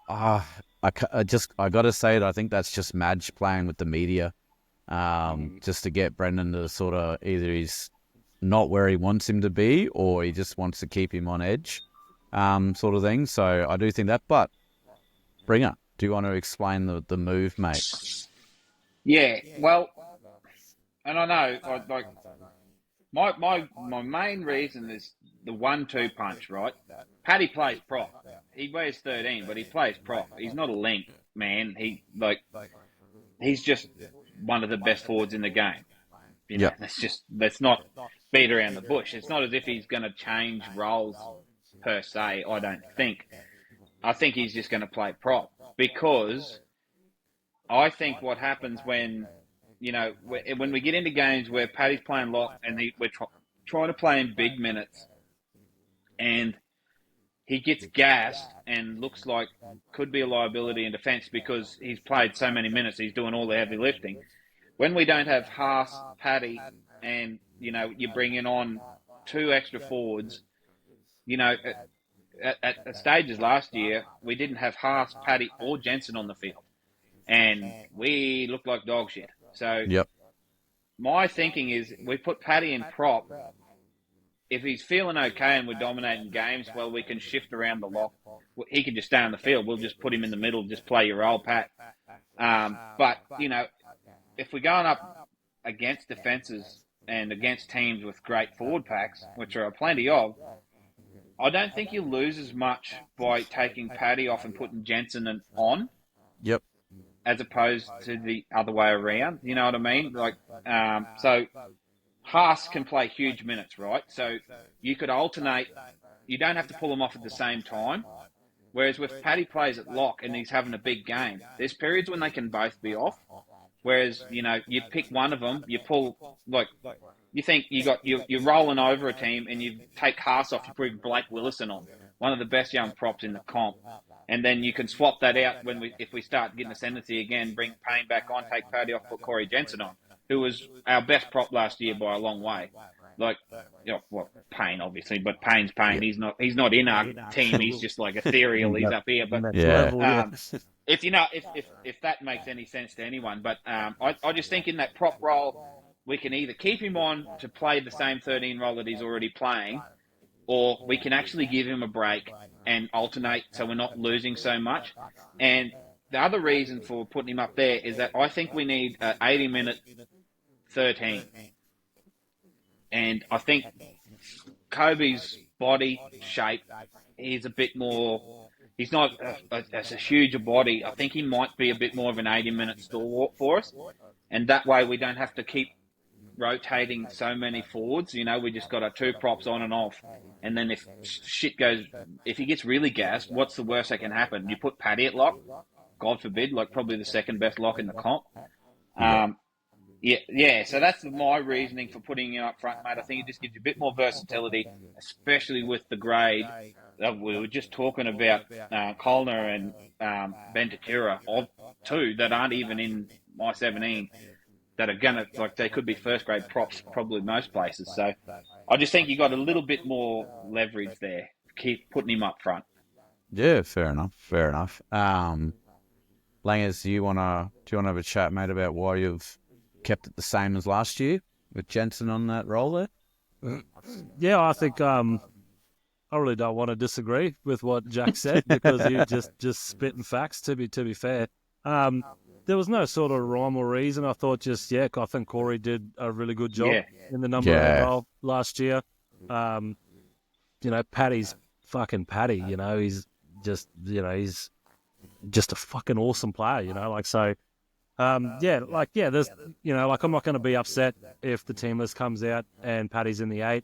I got to say it. I think that's just Madge playing with the media, just to get Brendan to sort of either he's not where he wants him to be or he just wants to keep him on edge, sort of thing. So I do think that. But Bringer, do you want to explain the move, mate? Yeah, well, and I know, like, my main reason is the 1-2 punch, right? Paddy plays prop. He wears 13, but he plays prop. He's not a link, man. He's just one of the best forwards in the game. You know, let's not beat around the bush. It's not as if he's going to change roles per se, I don't think. I think he's just going to play prop because I think what happens when we get into games where Paddy's playing lock and we're trying to play in big minutes and he gets gassed and looks like could be a liability in defence because he's played so many minutes, he's doing all the heavy lifting. When we don't have Haas, Paddy, and, you're bringing on 2 extra forwards, at stages last year, we didn't have Haas, Paddy, or Jensen on the field. And we looked like dog shit. So my thinking is we put Paddy in prop. If he's feeling okay and we're dominating games, well, we can shift around the lock. He can just stay on the field. We'll just put him in the middle, just play your role, Pat. But, if we're going up against defences and against teams with great forward packs, which there are plenty of, I don't think you lose as much by taking Paddy off and putting Jensen on. Yep. As opposed to the other way around. You know what I mean? So Haas can play huge minutes, right? So you could alternate. You don't have to pull them off at the same time. Whereas if Paddy plays at lock and he's having a big game, there's periods when they can both be off. Whereas, you pick one of them, you pull, you think you're rolling over a team and you take Haas off, you bring Blake Willison on, one of the best young props in the comp. And then you can swap that out if we start getting ascendancy again, bring Payne back on, take Paddy off, put Corey Jensen on, who was our best prop last year by a long way. Payne obviously, but Payne's Payne. Yeah. He's not in our team. He's just like ethereal. He's up here. But if that makes any sense to anyone, but I just think in that prop role, we can either keep him on to play the same 13 role that he's already playing, or we can actually give him a break and alternate so we're not losing so much. And the other reason for putting him up there is that I think we need an 80-minute 13. And I think Kobe's body shape is a bit more... He's not a huge body. I think he might be a bit more of an 80-minute stalwart for us. And that way we don't have to keep rotating so many forwards. We just got our 2 props on and off. And then if he gets really gassed, what's the worst that can happen? You put Paddy at lock, God forbid, probably the second best lock in the comp. So that's my reasoning for putting him up front, mate. I think it just gives you a bit more versatility, especially with the grade. We were just talking about Colner and Bentakura, 2 that aren't even in my 17. That are gonna they could be first grade props probably most places. So I just think you got a little bit more leverage there. Keep putting him up front. Yeah, fair enough. Langers, do you wanna have a chat, mate, about why you've kept it the same as last year with Jensen on that role there? Yeah, I think I really don't want to disagree with what Jack said because he just spitting facts. To be fair. There was no sort of rhyme or reason. I thought I think Corey did a really good job in the number 8 role last year. Paddy's fucking Paddy. He's just a fucking awesome player. There's I'm not going to be upset if the team list comes out and Paddy's in the 8.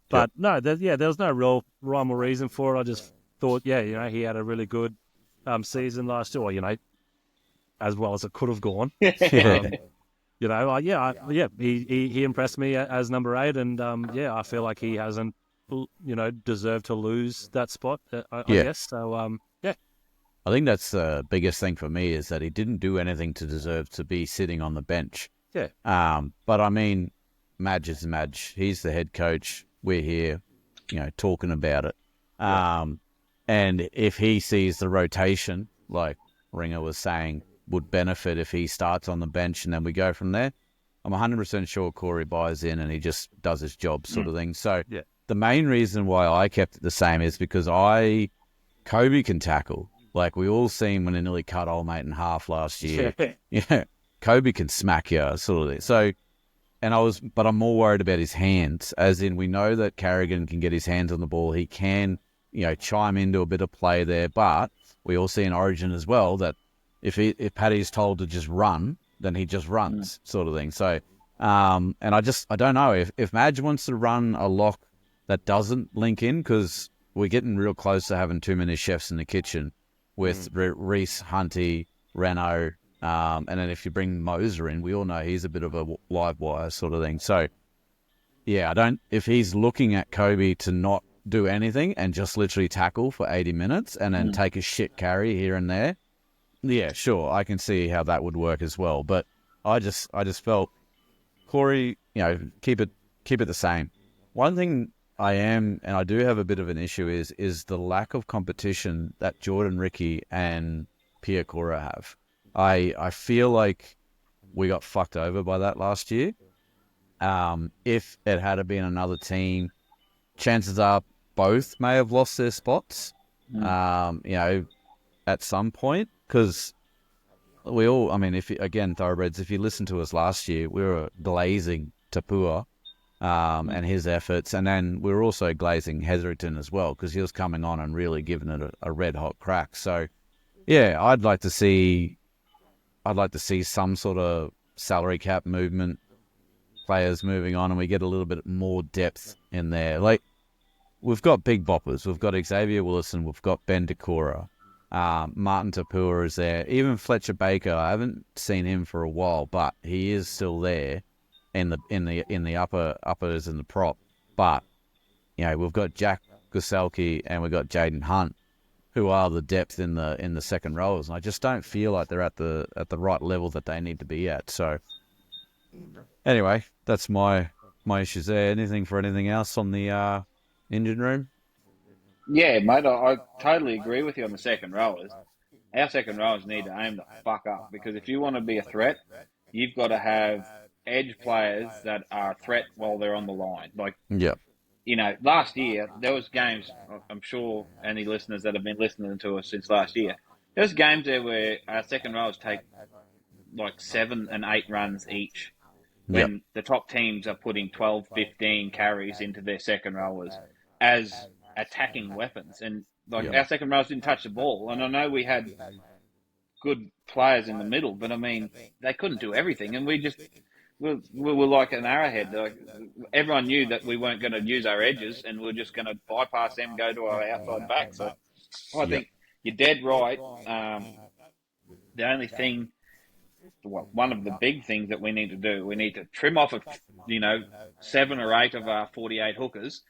But no, there was no real rhyme or reason for it. I just thought, he had a really good season last year. As well as it could have gone. He impressed me as number 8, and I feel like he hasn't deserve to lose that spot. I guess so. Yeah. I think that's the biggest thing for me is that he didn't do anything to deserve to be sitting on the bench. Yeah. But I mean, Madge is Madge. He's the head coach. We're here, talking about it. And if he sees the rotation, like Ringer was saying, would benefit if he starts on the bench and then we go from there, I'm 100% sure Corey buys in and he just does his job sort of thing. So the main reason why I kept it the same is because Kobe can tackle. Like we all seen when he nearly cut old mate in half last year. Yeah, Kobe can smack you sort of thing. So, but I'm more worried about his hands, as in we know that Carrigan can get his hands on the ball. He can, chime into a bit of play there, but we all see in Origin as well that if Paddy's told to just run, then he just runs sort of thing. So, and I don't know if Madge wants to run a lock that doesn't link in, because we're getting real close to having too many chefs in the kitchen with Reese, Hunty, Renault, and then if you bring Moser in, we all know he's a bit of a live wire sort of thing. So, yeah, if he's looking at Kobe to not do anything and just literally tackle for 80 minutes and then take a shit carry here and there, yeah, sure, I can see how that would work as well. But I just felt Corey, keep it the same. One thing I do have a bit of an issue is the lack of competition that Jordan Ricky and Pia Cora have. I feel like we got fucked over by that last year. If it had been another team, chances are both may have lost their spots, at some point. Because we all, Thoroughbreds, if you listen to us last year, we were glazing Tapua and his efforts. And then we were also glazing Hetherington as well, because he was coming on and really giving it a red-hot crack. So, yeah, I'd like to see some sort of salary cap movement, players moving on, and we get a little bit more depth in there. Like, we've got big boppers. We've got Xavier Willison. We've got Ben Decora. Martin Tapua is there. Even Fletcher Baker, I haven't seen him for a while, but he is still there in the uppers and the prop. But we've got Jack Guselki and we've got Jaden Hunt, who are the depth in the second rows, and I just don't feel like they're at the right level that they need to be at. So anyway, that's my issues there. Anything else on the engine room? Yeah, mate, I totally agree with you on the second rowers. Our second rowers need to aim the fuck up, because if you want to be a threat, you've got to have edge players that are a threat while they're on the line. Like, last year, there was games, I'm sure any listeners that have been listening to us since last year, there was games there where our second rowers take like 7 and 8 runs each, when the top teams are putting 12, 15 carries into their second rowers as attacking weapons. And our second rowers didn't touch the ball. And I know we had good players in the middle, but they couldn't do everything. And we were like an arrowhead. Like, everyone knew that we weren't going to use our edges, and we are just going to bypass them, go to our outside back. So I think you're dead right. The only thing, one of the big things that we need to do, we need to trim off 7 or 8 of our 48 hookers,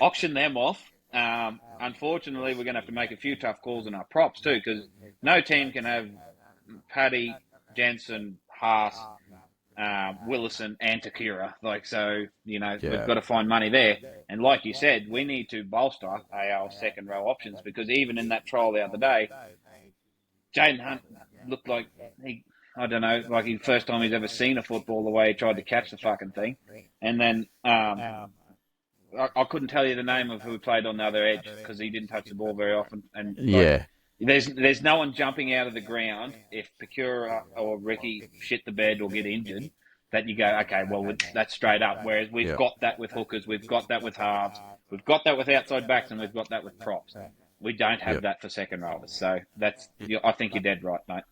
auction them off. Unfortunately, we're going to have to make a few tough calls on our props too, because no team can have Paddy, Jensen, Haas, Willison, and Takira. We've got to find money there. And like you said, we need to bolster our second row options, because even in that trial the other day, Jaden Hunt looked like his first time he's ever seen a football, the way he tried to catch the fucking thing. And then I couldn't tell you the name of who played on the other edge, because he didn't touch the ball very often. And there's no one jumping out of the ground if Pecura or Ricky shit the bed or get injured, that you go, okay, well, that's straight up. Whereas we've got that with hookers, we've got that with halves, we've got that with outside backs, and we've got that with props. We don't have that for second rowers. So I think you're dead right, mate.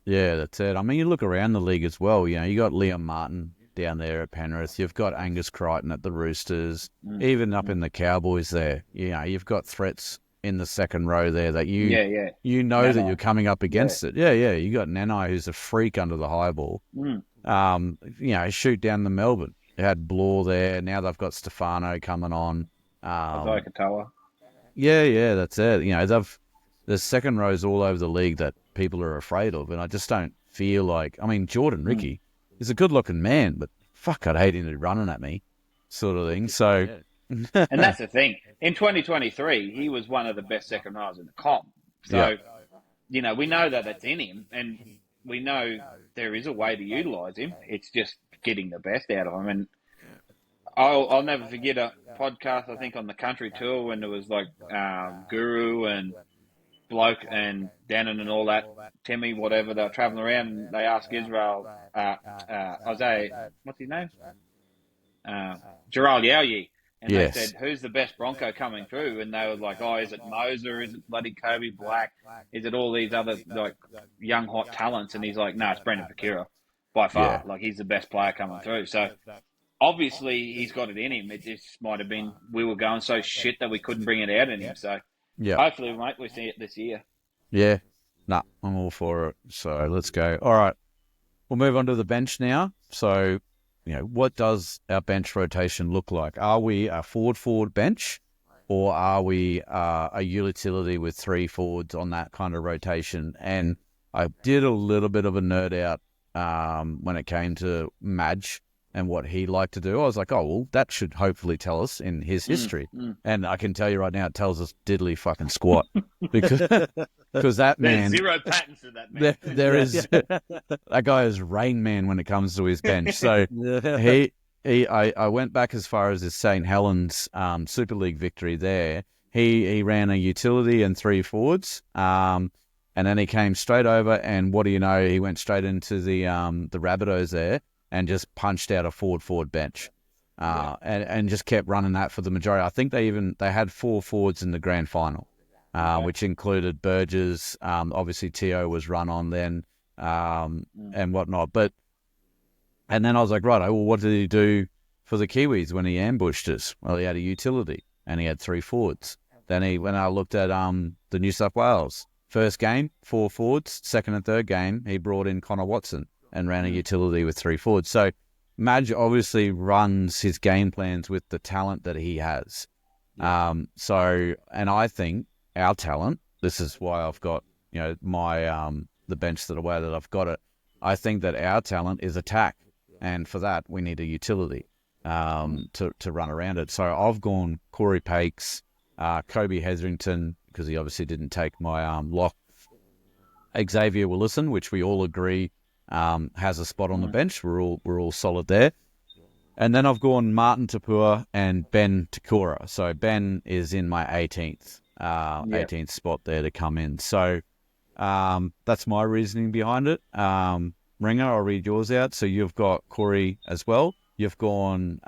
Yeah, that's it. You look around the league as well. You got Liam Martin down there at Penrith. You've got Angus Crichton at the Roosters. Even up in the Cowboys there. You've got threats in the second row there that you know Nanai, that you're coming up against it. You got Nanai, who's a freak under the high ball. Shoot down the Melbourne. They had Blore there. Now they've got Stefano coming on. Isaiah Katoa. Yeah, that's it. There's second rows all over the league that people are afraid of, and I just don't feel like. I mean, Jordan Ricky is a good-looking man, but fuck, I'd hate him to be running at me, sort of thing. So, And that's the thing. In 2023, he was one of the best second rows in the comp. So, we know that it's in him, and we know there is a way to utilise him. It's just getting the best out of him. And I'll never forget a podcast, I think, on the country tour when there was like Guru and Bloke and Dannon and all that, Timmy, whatever, they were travelling around and they asked Israel, Isaiah, what's his name? Gerald Yao-Yi. And they said, who's the best Bronco coming through? And they were like, is it Moser? Is it bloody Kobe Black? Is it all these other like young, hot talents? And he's like, no, it's Brendan Fakira by far. Like, he's the best player coming through. So, obviously, he's got it in him. It just might have been we were going so shit that we couldn't bring it out in him. So, hopefully, mate, we see it this year. Yeah. Nah, I'm all for it. So, let's go. All right. We'll move on to the bench now. So, what does our bench rotation look like? Are we a forward bench, or are we a utility with 3 forwards on that kind of rotation? And I did a little bit of a nerd out when it came to Madge and what he liked to do. I was like, that should hopefully tell us in his history. And I can tell you right now, it tells us diddly fucking squat. Because that man... There's 0 patents to that man. There is... That guy is Rain Man when it comes to his bench. So I went back as far as his St. Helens Super League victory there. He ran a utility and 3 forwards. And then he came straight over, and what do you know? He went straight into the Rabbitohs there and just punched out a forward bench, and just kept running that for the majority. I think they had 4 forwards in the grand final, which included Burgess. Obviously, Teo was run on then, and whatnot. And then I was like, right, what did he do for the Kiwis when he ambushed us? Well, he had a utility and he had 3 forwards. Then when I looked at the New South Wales first game, 4 forwards. Second and third game, he brought in Connor Watson and ran a utility with 3 forwards. So Madge obviously runs his game plans with the talent that he has. And I think our talent, this is why I've got, my the bench the way that I've got it. I think that our talent is attack. And for that, we need a utility to run around it. So I've gone Corey Pakes, Kobe Hetherington, because he obviously didn't take my lock. Xavier Willison, which we all agree has a spot on the bench. We're all solid there. And then I've gone Martin Tapua and Ben Takura. So Ben is in my 18th spot there to come in. So that's my reasoning behind it. Ringer, I'll read yours out. So you've got Corey as well. You've gone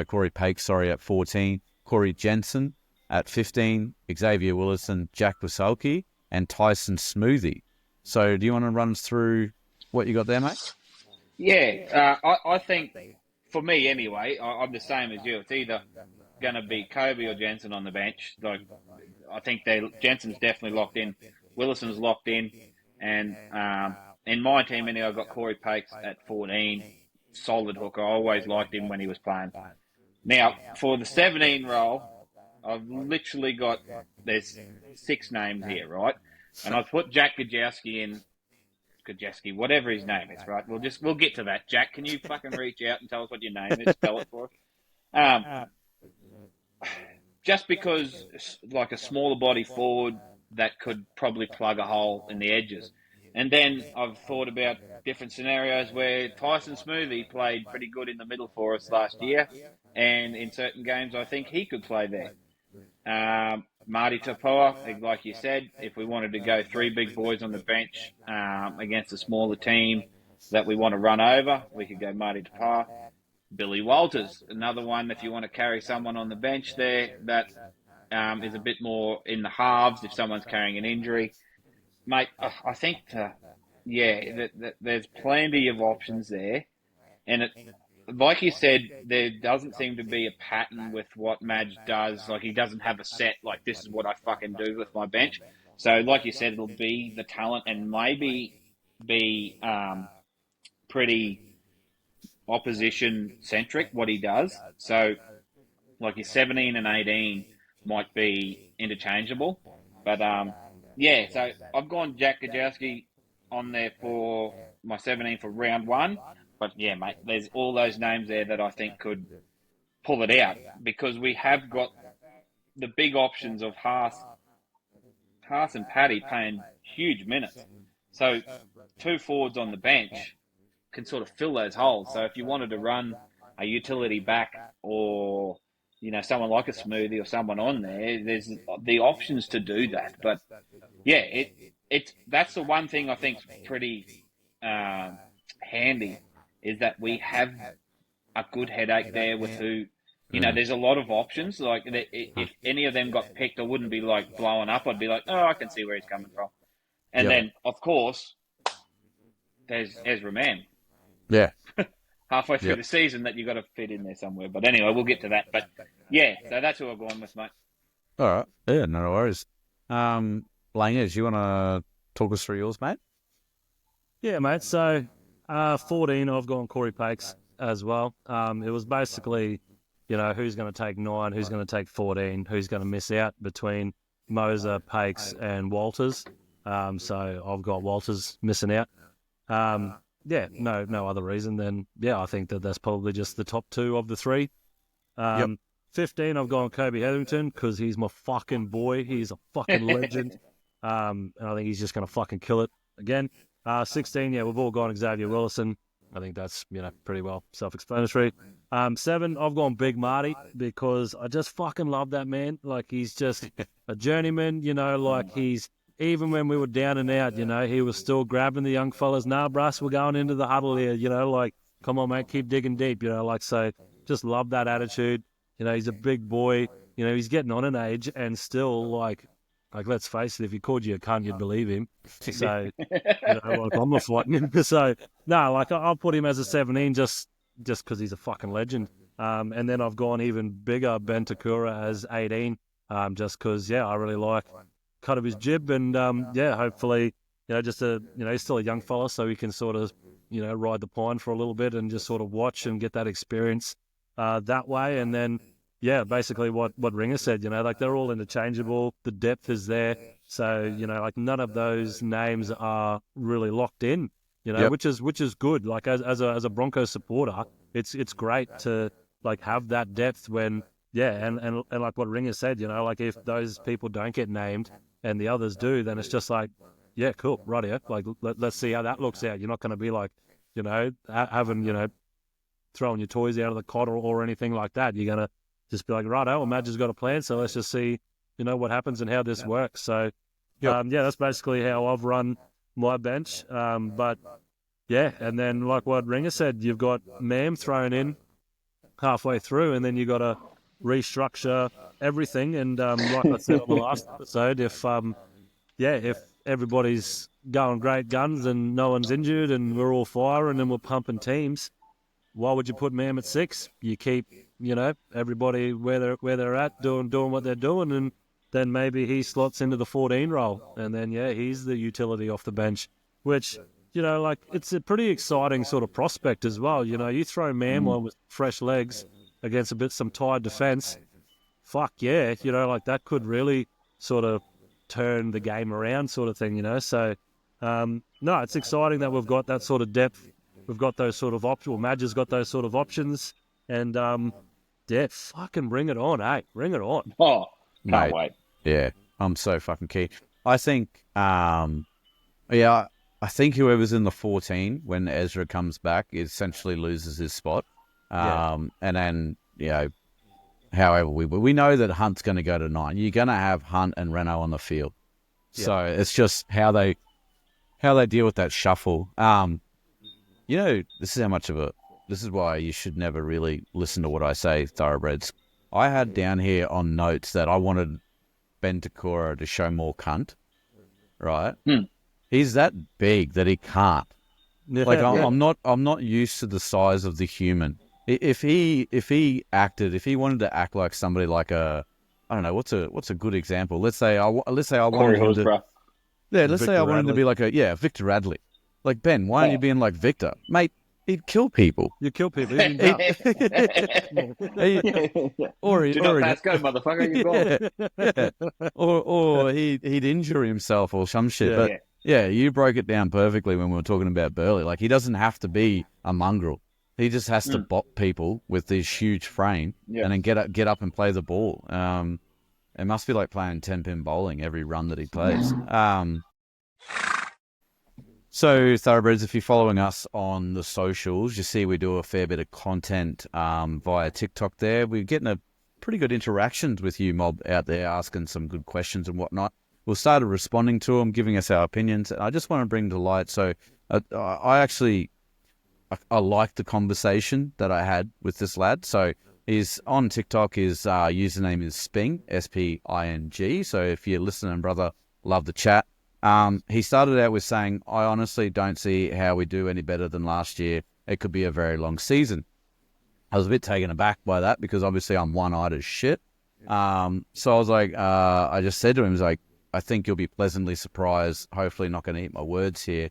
Corey Pakes, at 14, Corey Jensen at 15, Xavier Willison, Jack Wasalki, and Tyson Smoothie. So do you want to run us through what you got there, mate? Yeah, I think, for me anyway, I'm the same as you. It's either going to be Kobe or Jensen on the bench. Like, I think Jensen's definitely locked in. Willison's locked in. And in my team, anyway, I've got Corey Pakes at 14. Solid hooker. I always liked him when he was playing. Now, for the 17 role, I've literally got, there's 6 names here, right? And I've put Jack Gajewski, whatever his name is, right? We'll get to that. Jack, can you fucking reach out and tell us what your name is? Spell it for us. Just because, like, a smaller body forward that could probably plug a hole in the edges. And then I've thought about different scenarios where Tyson Smoothie played pretty good in the middle for us last year. And in certain games, I think he could play there. Marty Tapoa, like you said, if we wanted to go 3 big boys on the bench against a smaller team that we want to run over, we could go Marty Tapoa. Billy Walters, another one if you want to carry someone on the bench there that is a bit more in the halves if someone's carrying an injury. Mate, I think, there's plenty of options there. And like you said, there doesn't seem to be a pattern with what Madge does. Like, he doesn't have a set, like, this is what I fucking do with my bench. So, like you said, it'll be the talent and maybe be pretty opposition centric what he does. So like his 17 and 18 might be interchangeable, but yeah. So I've gone Jack Gajowski on there for my 17 for round one. But yeah, mate, there's all those names there that I think could pull it out because we have got the big options of Haas and Paddy playing huge minutes. So two forwards on the bench can sort of fill those holes. So if you wanted to run a utility back or someone like a Smoothie or someone on there, there's the options to do that. But yeah, that's the one thing I think's pretty handy is that we have a good headache there with who. There's a lot of options. Like, if any of them got picked, I wouldn't be like blowing up. I'd be like, oh, I can see where he's coming from. And then, of course, there's Ezra Mam. Yeah. Halfway through the season that you got to fit in there somewhere. But anyway, we'll get to that. But yeah, so that's who I've gone with, mate. All right. Yeah, no worries. Langers, you want to talk us through yours, mate? Yeah, mate. So 14, I've gone Corey Pakes as well. It was basically, who's going to take 9, who's going to take 14, who's going to miss out between Moser, Pakes, and Walters. So I've got Walters missing out. Yeah, no other reason than, I think that's probably just the top 2 of the 3. 15, I've gone Kobe Hetherington because he's my fucking boy. He's a fucking legend. And I think he's just going to fucking kill it again. 16, we've all gone Xavier Willison. I think that's, pretty well self-explanatory. 7, I've gone Big Marty because I just fucking love that man. Like, he's just a journeyman, like he's, even when we were down and out, he was still grabbing the young fellas. Nah, Bruss, we're going into the huddle here, like, come on, mate, keep digging deep, so just love that attitude. He's a big boy, he's getting on in age and still, like, let's face it, if he called you a cunt, you'd believe him. So, I'm not fighting him. So, no, I'll put him as a 17 just because he's a fucking legend. And then I've gone even bigger, Ben Takura as 18, just because, I really like cut of his jib and, hopefully, he's still a young fella, so he can sort of, ride the pine for a little bit and just sort of watch and get that experience that way. And then, basically what Ringer said, they're all interchangeable. The depth is there. So, none of those names are really locked in, which is good. Like, as a Broncos supporter, it's great to, have that depth when, and like what Ringer said, if those people don't get named and the others do, then it's just like, cool, rightio. Like, let's see how that looks out. You're not going to be like, having, throwing your toys out of the cot or anything like that. You're going to just be like, righto, well, Madge has got a plan, so let's just see, what happens and how this works. So, that's basically how I've run my bench. And then like what Ringer said, you've got Mam thrown in halfway through, and then you got to restructure everything. And like I said on the last episode, if everybody's going great guns and no one's injured and we're all firing and we're pumping teams, why would you put Mam at 6? You keep, everybody where they're at doing what they're doing, and then maybe he slots into the 14 role, and then he's the utility off the bench, which it's a pretty exciting sort of prospect as well. You throw Mam on with fresh legs against some tired defense, fuck yeah, that could really sort of turn the game around, sort of thing. So no, it's exciting that we've got that sort of depth. We've got those sort of options. Well, Madge has got those sort of options. And, fucking bring it on, eh? Bring it on. Oh, can't wait. Yeah, I'm so fucking keen. I think, I think whoever's in the 14 when Ezra comes back essentially loses his spot. And then, however we know that Hunt's going to go to 9. You're going to have Hunt and Renault on the field. Yeah. So it's just how they deal with that shuffle. This is why you should never really listen to what I say, thoroughbreds. I had down here on notes that I wanted Ben Takura to show more cunt, right? He's that big that he can't. I'm not used to the size of the human. If he wanted to act like somebody like I don't know, what's a good example? Let's say I wanted him to, let's say I wanted him to be like Victor Radley. Like, Ben, why aren't you being like Victor? Mate, he'd kill people. You kill people. Even He- or Do not pass go, motherfucker. You're gone. yeah. Or he'd injure himself or some shit. Yeah. But yeah, you broke it down perfectly when we were talking about Burleigh. Like, he doesn't have to be a mongrel. He just has to bop people with this huge frame and then get up and play the ball. It must be like playing 10-pin bowling every run that he plays. So, Thoroughbreds, if you're following us on the socials, you see we do a fair bit of content via TikTok there. We're getting a pretty good interactions with you, mob, out there, asking some good questions and whatnot. We've started responding to them, giving us our opinions. And I just want to bring to light, so I like the conversation that I had with this lad. So he's on TikTok, his username is Sping, S-P-I-N-G. So if you're listening, brother, love the chat. He started out with saying, I honestly don't see how we do any better than last year. It could be a very long season. I was a bit taken aback by that because obviously I'm one-eyed as shit. So I was like, I just said to him, I think you'll be pleasantly surprised. Hopefully not going to eat my words here.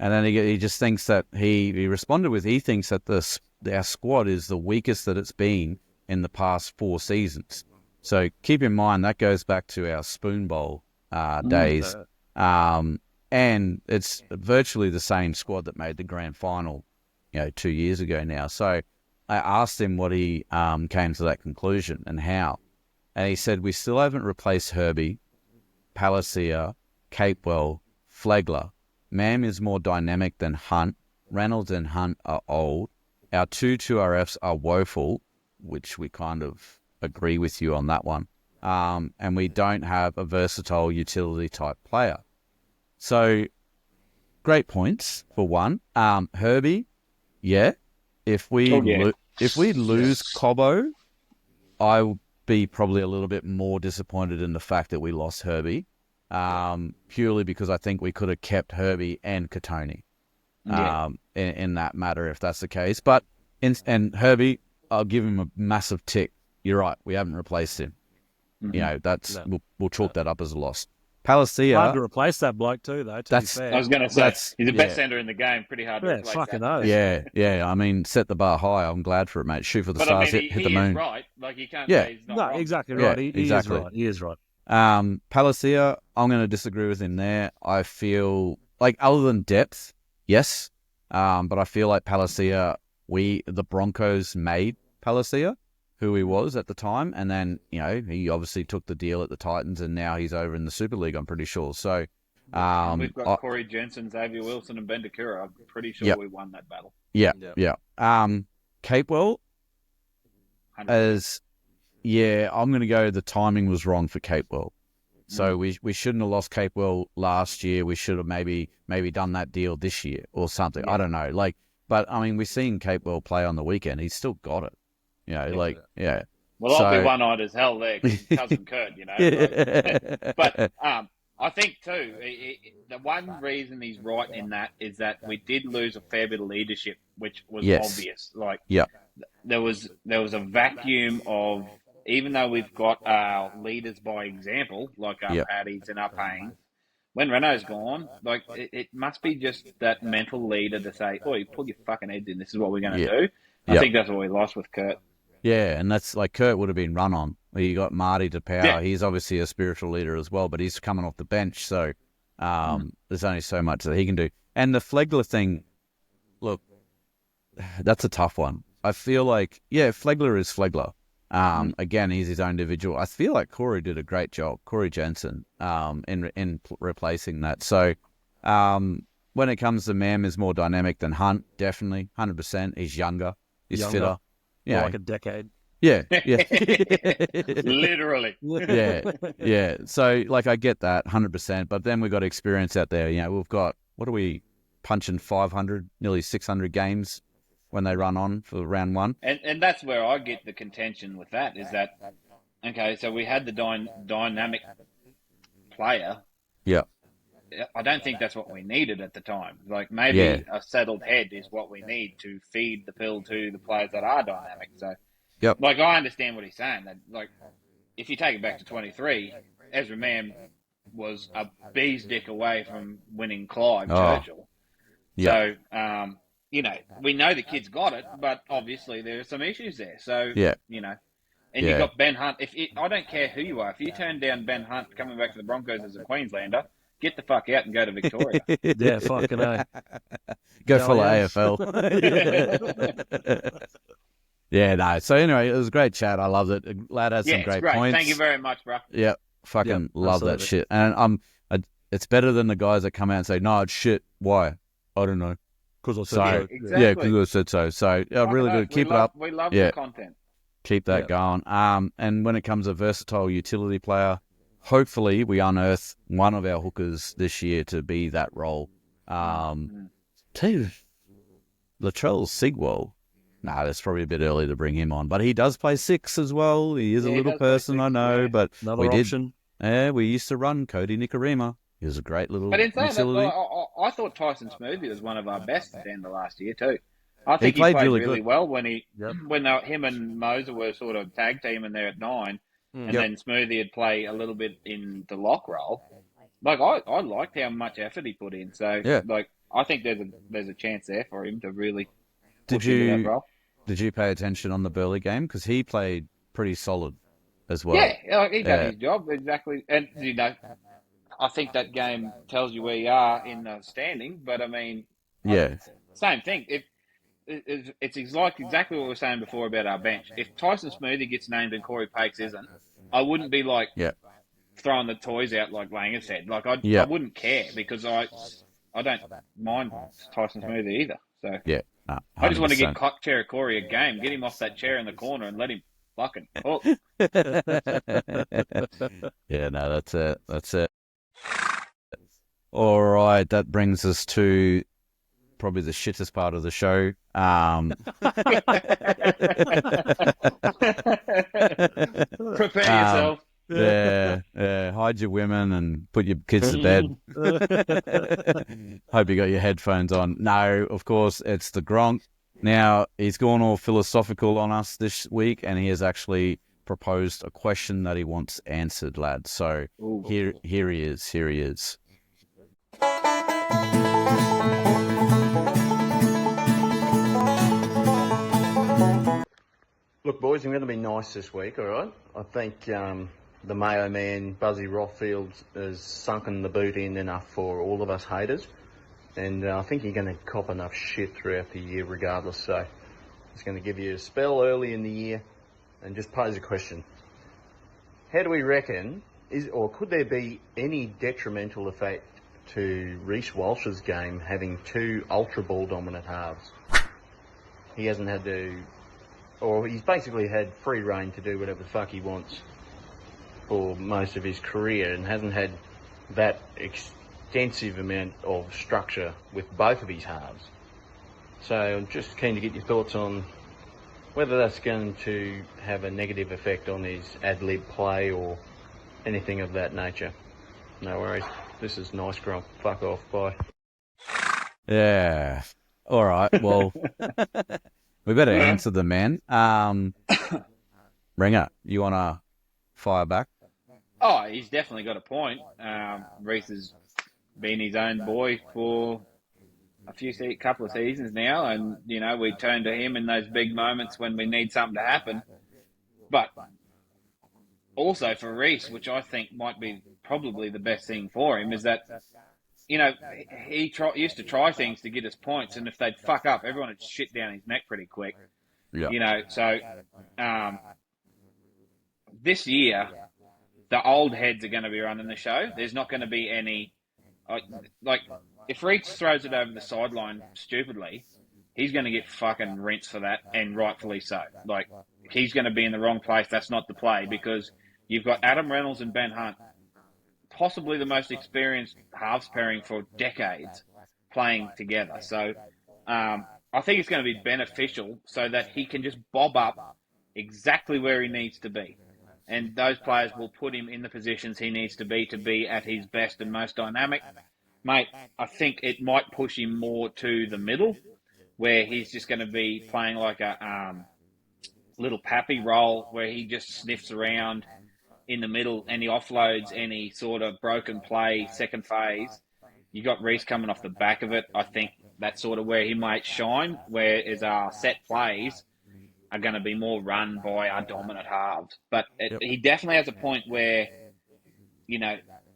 And then he just thinks that he responded with, he thinks that our squad is the weakest that it's been in the past 4 seasons. So keep in mind, that goes back to our Spoon Bowl days. And it's virtually the same squad that made the grand final, 2 years ago now. So I asked him what he came to that conclusion and how. And he said, we still haven't replaced Herbie, Palacia, Capewell, Flegler. Mam is more dynamic than Hunt. Reynolds and Hunt are old. Our 2-2RFs are woeful, which we kind of agree with you on that one. And we don't have a versatile utility type player. So, great points for one. Herbie, yeah. If we lose Cobbo, I will be probably a little bit more disappointed in the fact that we lost Herbie. Purely because I think we could have kept Herbie and Katoni in that matter if that's the case. But and Herbie, I'll give him a massive tick. You're right, we haven't replaced him. Mm-hmm. We'll chalk that up as a loss. Palacia, hard to replace that bloke too, though. To be fair, I was going to say he's the best centre in the game. Pretty hard to replace fucking that. knows. Yeah. I mean, set the bar high. I'm glad for it, mate. Shoot for the But stars, I mean, hit the moon. He is right. Like, you can't say he's not wrong. Exactly right. Yeah, He exactly. is right. He is right. Palacia, I'm going to disagree with him there. I feel like other than depth, yes, but I feel like Palacia, the Broncos made Palacia who he was at the time, and then he obviously took the deal at the Titans, and now he's over in the Super League. I'm pretty sure. So we've got Corey Jensen, Xavier Wilson, and Ben DeCura. I'm pretty sure we won that battle. Yeah. Capewell, 100%. I'm going to go. The timing was wrong for Capewell. So we shouldn't have lost Capewell last year. We should have maybe done that deal this year or something. Yeah. I don't know. But I mean, we've seen Capewell play on the weekend. He's still got it. Yeah. Well, I'll be one-eyed as hell there, cousin Kurt. But I think too, the one reason he's right in that is that we did lose a fair bit of leadership, which was obvious. There was a vacuum of. Even though we've got our leaders by example, like our Paddies and our Paynes, when Renault's gone, it must be just that mental leader to say, "Oi, pull your fucking heads in. This is what we're going to do." I think that's what we lost with Kurt. Yeah, and that's like Kurt would have been run on. You got Marty to power. Yeah. He's obviously a spiritual leader as well, but he's coming off the bench, so there's only so much that he can do. And the Flegler thing, look, that's a tough one. I feel like, Flegler is Flegler. Again, he's his own individual. I feel like Corey did a great job, Corey Jensen, in replacing that. So when it comes to Mam is more dynamic than Hunt, definitely, 100%. He's younger. He's fitter. Yeah, like a decade. Yeah. Literally. Yeah. So, I get that 100%, but then we've got experience out there. We've got, what are we, punching 500, nearly 600 games when they run on for round one. And that's where I get the contention with that, is that, okay, so we had the dynamic player. Yeah. I don't think that's what we needed at the time. Maybe a settled head is what we need to feed the pill to the players that are dynamic. So, I understand what he's saying. That, if you take it back to 23, Ezra Mam was a bee's dick away from winning Clive Churchill. Yeah. So, we know the kid's got it, but obviously there are some issues there. So, Yeah. And you got Ben Hunt. I don't care who you are. If you turn down Ben Hunt coming back to the Broncos as a Queenslander, get the fuck out and go to Victoria. Yeah, fucking A. Go follow yes. AFL. Yeah, no. So anyway, it was a great chat. I loved it. Lad had some great points. Thank you very much, bro. Yeah, fucking love that absolutely. shit. And it's better than the guys that come out and say, "No, it's shit." Why? I don't know. Because I said So so. Exactly. yeah, because I said so. So really good. Keep it up. We love the content. Keep that going. And when it comes to versatile utility player, hopefully we unearth one of our hookers this year to be that role. Latrell Sigwell. Nah, that's probably a bit early to bring him on, but he does play 6 as well. He is a little person, I know, but Another option. We used to run Cody Nikarima. He was a great little But in saying utility. that, I thought Tyson Smoothie was one of our best at the end of last year too. I think he played played really really good. well when him and Moser were sort of tag teaming there at 9, and then Smoothie would play a little bit in the lock role. Like I liked how much effort he put in. So I think there's a chance there for him to really push into that role. Did you pay attention on the Burleigh game? Because he played pretty solid as well. Yeah, he did his job exactly, and I think that game tells you where you are in the standing. But I mean, same thing. It's like exactly what we were saying before about our bench. If Tyson Smoothie gets named and Corey Pakes isn't, I wouldn't be throwing the toys out like Langer said. Like I wouldn't care because I don't mind Tyson Smoothie either. So I just want to get Chair Corey a game, get him off that chair in the corner and let him fucking hook. Yeah, no, that's it. That's it. All right, that brings us to probably the shittest part of the show. Prepare yourself. Hide your women and put your kids to bed. Hope you got your headphones on. No, of course, it's the Gronk. Now, he's gone all philosophical on us this week, and he has actually proposed a question that he wants answered, lad. So here he is. Here he is. Look, boys, I'm going to be nice this week, all right? I think the Mayo man, Buzzy Rothfield, has sunken the boot in enough for all of us haters. And I think you're going to cop enough shit throughout the year regardless. So it's going to give you a spell early in the year and just pose a question. How do we reckon, could there be any detrimental effect to Reece Walsh's game having 2 ultra ball dominant halves? He hasn't had to... Or he's basically had free reign to do whatever the fuck he wants for most of his career and hasn't had that extensive amount of structure with both of his halves. So I'm just keen to get your thoughts on whether that's going to have a negative effect on his ad-lib play or anything of that nature. No worries. This is Nice Gronk. Fuck off. Bye. Yeah. All right. Well... We better answer the man. Ringer, you want to fire back? Oh, he's definitely got a point. Reece has been his own boy for a couple of seasons now, and we turn to him in those big moments when we need something to happen. But also for Reece, which I think might be probably the best thing for him, is that he used to try things to get us points, and if they'd fuck up, everyone would shit down his neck pretty quick. Yeah. So this year, the old heads are going to be running the show. There's not going to be any... Like, if Reece throws it over the sideline stupidly, he's going to get fucking rinsed for that, and rightfully so. Like, he's going to be in the wrong place. That's not the play, because you've got Adam Reynolds and Ben Hunt, possibly the most experienced halves pairing for decades, playing together. So I think it's going to be beneficial so that he can just bob up exactly where he needs to be. And those players will put him in the positions he needs to be at his best and most dynamic. Mate, I think it might push him more to the middle, where he's just going to be playing like a little pappy role where he just sniffs around in the middle and he offloads any sort of broken play, second phase. You got Reece coming off the back of it. I think that's sort of where he might shine, whereas our set plays are going to be more run by our dominant halves. But he definitely has a point where,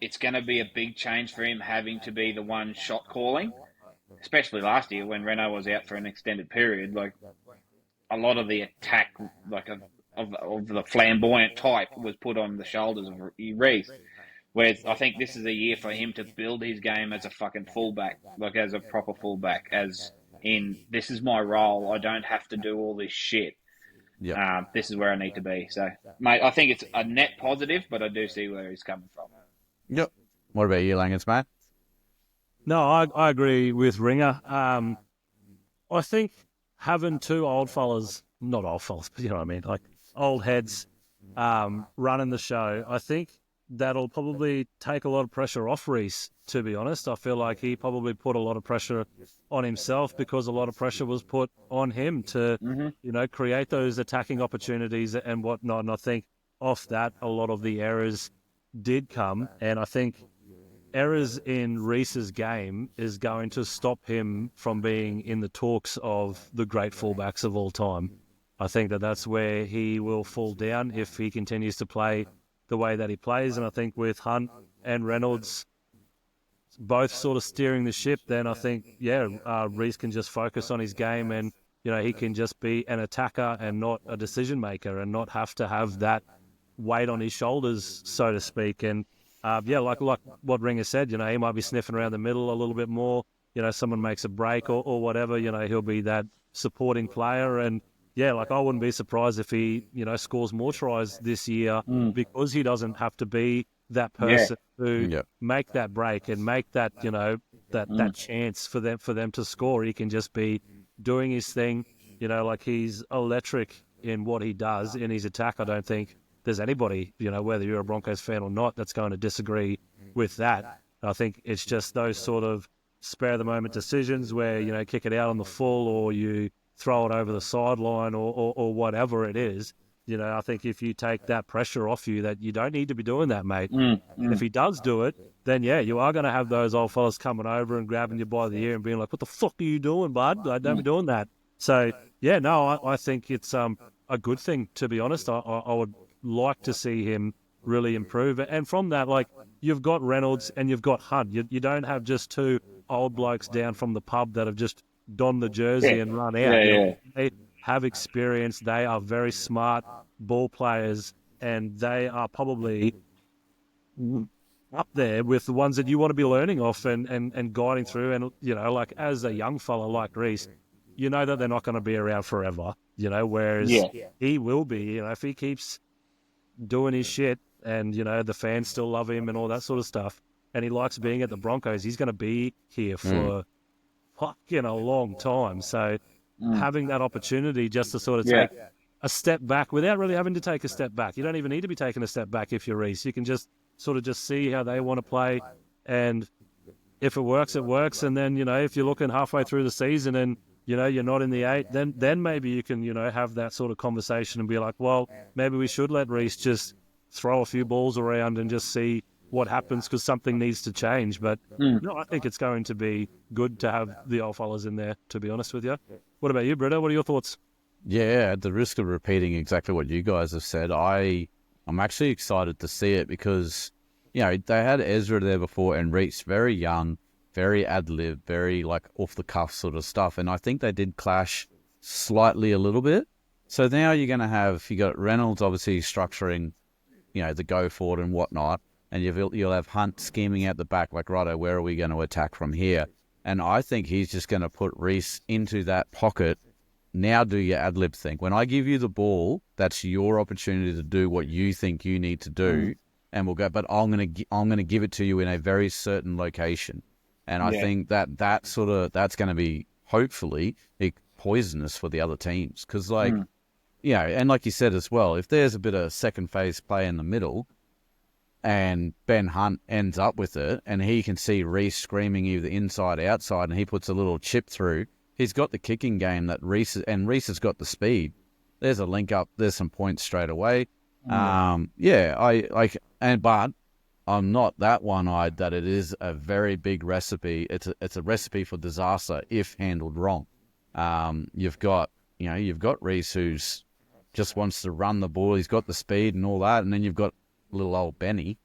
it's going to be a big change for him having to be the one shot calling, especially last year when Renault was out for an extended period. Like, a lot of the attack, like of the flamboyant type, was put on the shoulders of Reece. Whereas I think this is a year for him to build his game as a fucking fullback, like as a proper fullback, as in, this is my role. I don't have to do all this shit. Yep. This is where I need to be. So, mate, I think it's a net positive, but I do see where he's coming from. Yep. What about you, Langers, mate? No, I agree with Ringer. I think having two old fellas, not old fellas, but you know what I mean, like old heads running the show, I think that'll probably take a lot of pressure off Reece, to be honest. I feel like he probably put a lot of pressure on himself because a lot of pressure was put on him to, create those attacking opportunities and whatnot. And I think off that, a lot of the errors did come. And I think errors in Reece's game is going to stop him from being in the talks of the great fullbacks of all time. I think that's where he will fall down if he continues to play the way that he plays. And I think with Hunt and Reynolds both sort of steering the ship, then I think, Reece can just focus on his game and, he can just be an attacker and not a decision maker and not have to have that weight on his shoulders, so to speak. And like what Ringer said, he might be sniffing around the middle a little bit more. Someone makes a break or whatever, he'll be that supporting player. And I wouldn't be surprised if he, scores more tries this year because he doesn't have to be that person to make that break and make that, that chance for them to score. He can just be doing his thing, he's electric in what he does in his attack. I don't think there's anybody, whether you're a Broncos fan or not, that's going to disagree with that. I think it's just those sort of spare the moment decisions where, kick it out on the full or you throw it over the sideline or whatever it is. I think if you take that pressure off you, that you don't need to be doing that, mate. And if he does do it, then you are going to have those old fellas coming over and grabbing you by the ear and being like, what the fuck are you doing, bud? I don't be doing that. So, I think it's a good thing, to be honest. I would like to see him really improve. And from that, you've got Reynolds and you've got Hunt. You don't have just two old blokes down from the pub that have just donned the jersey and run out. They have experience. They are very smart ball players, and they are probably up there with the ones that you want to be learning off and guiding through. And, as a young fella like Reece, that they're not going to be around forever, whereas he will be, if he keeps doing his shit and, the fans still love him and all that sort of stuff, and he likes being at the Broncos, he's going to be here for fucking a long time. So having that opportunity just to sort of take a step back without really having to take a step back. You don't even need to be taking a step back if you're Reece. You can just sort of just see how they want to play, and if it works, it works. And then, if you're looking halfway through the season and, you're not in the 8, then maybe you can, have that sort of conversation and be like, well, maybe we should let Reece just throw a few balls around and just see what happens because something needs to change. But no, I think it's going to be good to have the old fellas in there, to be honest with you. What about you, Britto? What are your thoughts? Yeah, at the risk of repeating exactly what you guys have said, I'm actually excited to see it because, they had Ezra there before and Reece very young, very ad-lib, very off-the-cuff sort of stuff. And I think they did clash slightly a little bit. So now you're going to have, you got Reynolds obviously structuring, the go forward and whatnot. And you'll have Hunt scheming out the back, righto, where are we going to attack from here? And I think he's just going to put Reece into that pocket. Now do your ad-lib thing. When I give you the ball, that's your opportunity to do what you think you need to do. And we'll go, but I'm going to give it to you in a very certain location. And I think that's going to be, hopefully, poisonous for the other teams. Because, and like you said as well, if there's a bit of second phase play in the middle and Ben Hunt ends up with it and he can see Reece screaming either inside, outside, and he puts a little chip through, he's got the kicking game that Reece has got the speed. There's a link up. There's some points straight away. But I'm not that one-eyed that it is a very big recipe. It's a recipe for disaster if handled wrong. You've got Reece who's just wants to run the ball. He's got the speed and all that, and then you've got little old Benny.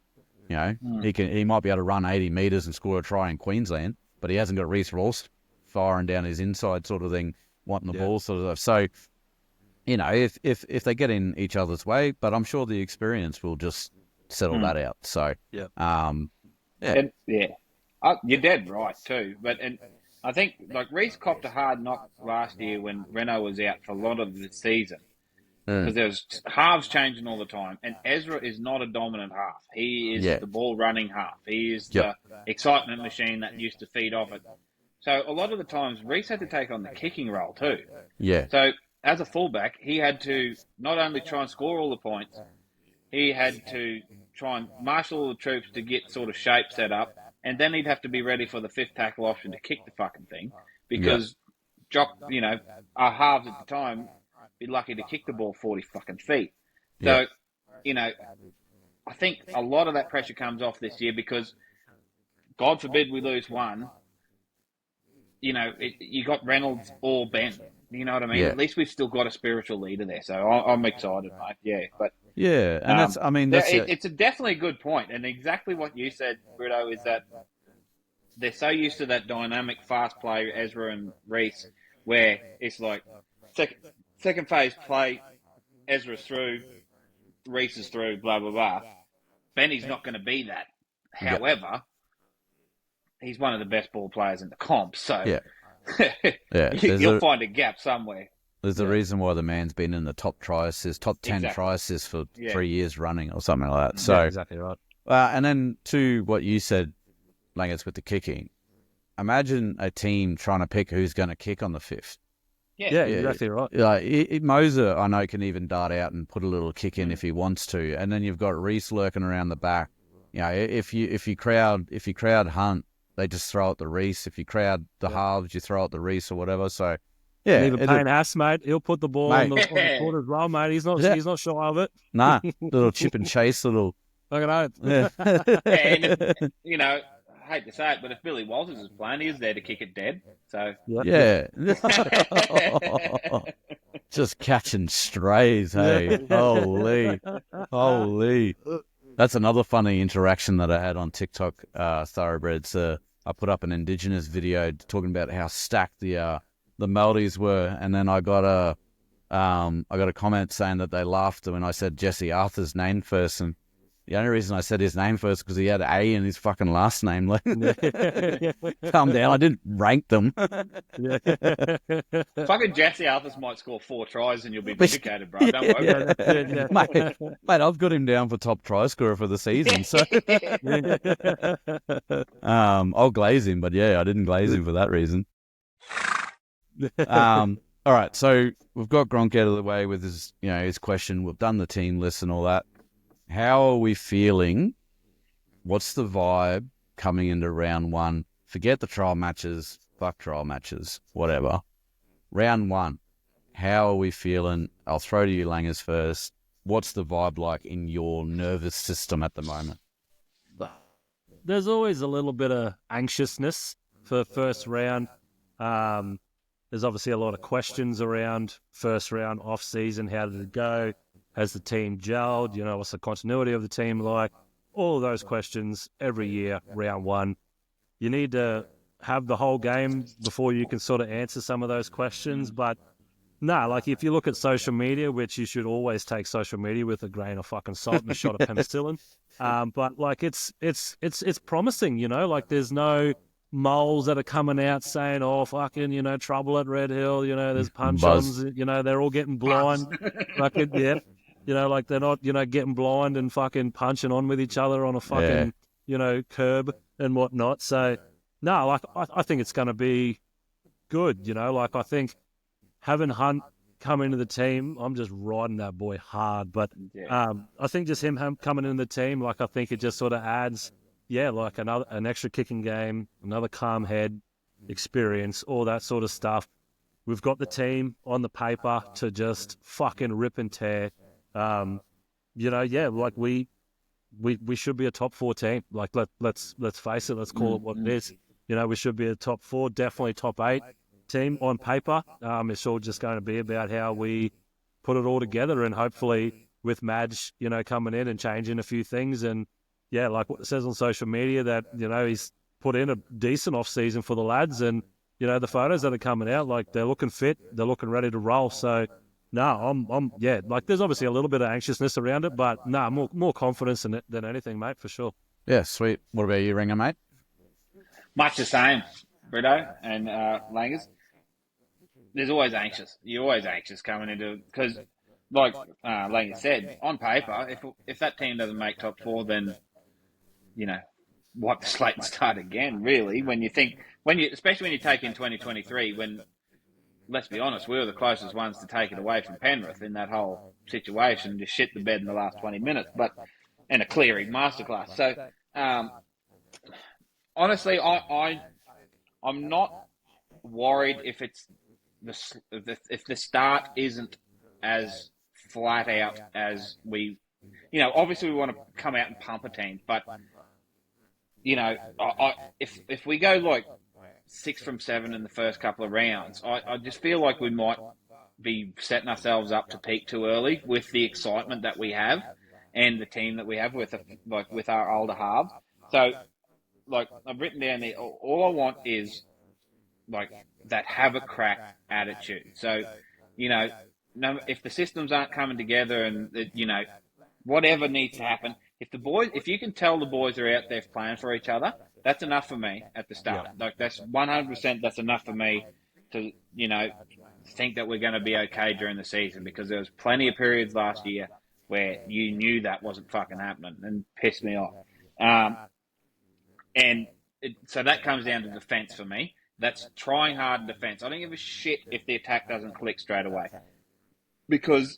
He might be able to run 80 meters and score a try in Queensland, but he hasn't got Reece Ross firing down his inside sort of thing, wanting the ball sort of stuff. So, if they get in each other's way, but I'm sure the experience will just settle that out. So, you're dead right too. And I think Reece copped a hard knock last year when Renault was out for a lot of the season. Because there's halves changing all the time, and Ezra is not a dominant half. He is the ball-running half. He is the excitement machine that used to feed off it. So a lot of the times, Reece had to take on the kicking role too. Yeah. So as a fullback, he had to not only try and score all the points, he had to try and marshal all the troops to get sort of shape set up, and then he'd have to be ready for the fifth tackle option to kick the fucking thing, because our halves at the time be lucky to kick the ball 40 fucking feet. So, I think a lot of that pressure comes off this year because, God forbid we lose one, you got Reynolds or Ben. You know what I mean? Yeah. At least we've still got a spiritual leader there. So I'm excited, mate. Yeah. But yeah, and it's definitely a good point. And exactly what you said, Britto, is that they're so used to that dynamic, fast play, Ezra and Reece, where it's like second phase play, Ezra's through, Reece is through, blah, blah, blah. Benny's not going to be that. However, he's one of the best ball players in the comp, so you'll find a gap somewhere. There's a reason why the man's been in the top 10 try assists for 3 years running or something like that. So exactly right. And then to what you said, Langers, with the kicking, imagine a team trying to pick who's going to kick on the fifth. Yeah, exactly right. Moser, I know, can even dart out and put a little kick in if he wants to, and then you've got Reece lurking around the back. If you crowd Hunt, they just throw at the Reece. If you crowd the halves, you throw at the Reece or whatever. So and even Payne Haas, mate, he'll put the ball on the quarter as well, mate. He's not shy of it. Nah, little chip and chase, little. Look at that. And I hate to say it, but if Billy Walters is playing, he's there to kick it dead. So just catching strays, hey, holy. That's another funny interaction that I had on TikTok. Thoroughbreds. I put up an Indigenous video talking about how stacked the Maldives were, and then I got a comment saying that they laughed when I said Jesse Arthur's name first, and the only reason I said his name first because he had A in his fucking last name. Calm down, I didn't rank them. Fucking Jesse Arthur might score 4 tries and you'll be vindicated, bro. Don't worry. Mate, I've got him down for top try scorer for the season. So I'll glaze him, but I didn't glaze him for that reason. All right, so we've got Gronk out of the way with his question. We've done the team list and all that. How are we feeling? What's the vibe coming into round one? Forget the trial matches, fuck trial matches, whatever. Round one, how are we feeling? I'll throw to you, Langers, first. What's the vibe like in your nervous system at the moment? There's always a little bit of anxiousness for first round. There's obviously a lot of questions around first round, off season. How did it go? Has the team gelled? What's the continuity of the team like? All of those questions every year, round one. You need to have the whole game before you can sort of answer some of those questions. But if you look at social media, which you should always take social media with a grain of fucking salt and a shot of penicillin. But it's promising, there's no moles that are coming out saying, oh, fucking, trouble at Red Hill, there's punch-ons, they're all getting blind. They're not, getting blind and fucking punching on with each other on a fucking, curb and whatnot. So, I think it's going to be good, I think having Hunt come into the team, I'm just riding that boy hard. But I think just him coming into the team, I think it just sort of adds, an extra kicking game, another calm head, experience, all that sort of stuff. We've got the team on the paper to just fucking rip and tear. we should be a top 4 team. Like let's face it, let's call it what it is. You know, we should be a top 4, definitely top 8 team on paper. It's all just going to be about how we put it all together, and hopefully with Madge, you know, coming in and changing a few things, and yeah, like what it says on social media, that, you know, he's put in a decent off season for the lads, and you know, the photos that are coming out, like they're looking fit, they're looking ready to roll. So no, I'm yeah, like there's obviously a little bit of anxiousness around it, but no, more confidence in it than anything, mate, for sure. Yeah, sweet. What about you, Ringer, mate? Much the same, Britto and Langers. There's always anxious. You're always anxious coming into, because, like Langer said, on paper, if that team doesn't make top 4, then, you know, wipe the slate and start again. Really, especially when you take in 2023, when, let's be honest, we were the closest ones to take it away from Penrith in that whole situation, just shit the bed in the last 20 minutes, and a Cleary masterclass. So, honestly, I'm not worried if the start isn't as flat out as we, you know, obviously we want to come out and pump a team, but, you know, if we go like 6 from 7 in the first couple of rounds, I just feel like we might be setting ourselves up to peak too early with the excitement that we have and the team that we have with our older halves. So, like, I've written down there, all I want is like that have a crack attitude. So, you know, if the systems aren't coming together, and you know, whatever needs to happen, if you can tell the boys are out there playing for each other, that's enough for me at the start. Yeah. Like, that's 100%. That's enough for me to, you know, think that we're going to be okay during the season, because there was plenty of periods last year where you knew that wasn't fucking happening and pissed me off. So that comes down to defence for me. That's trying hard in defence. I don't give a shit if the attack doesn't click straight away, because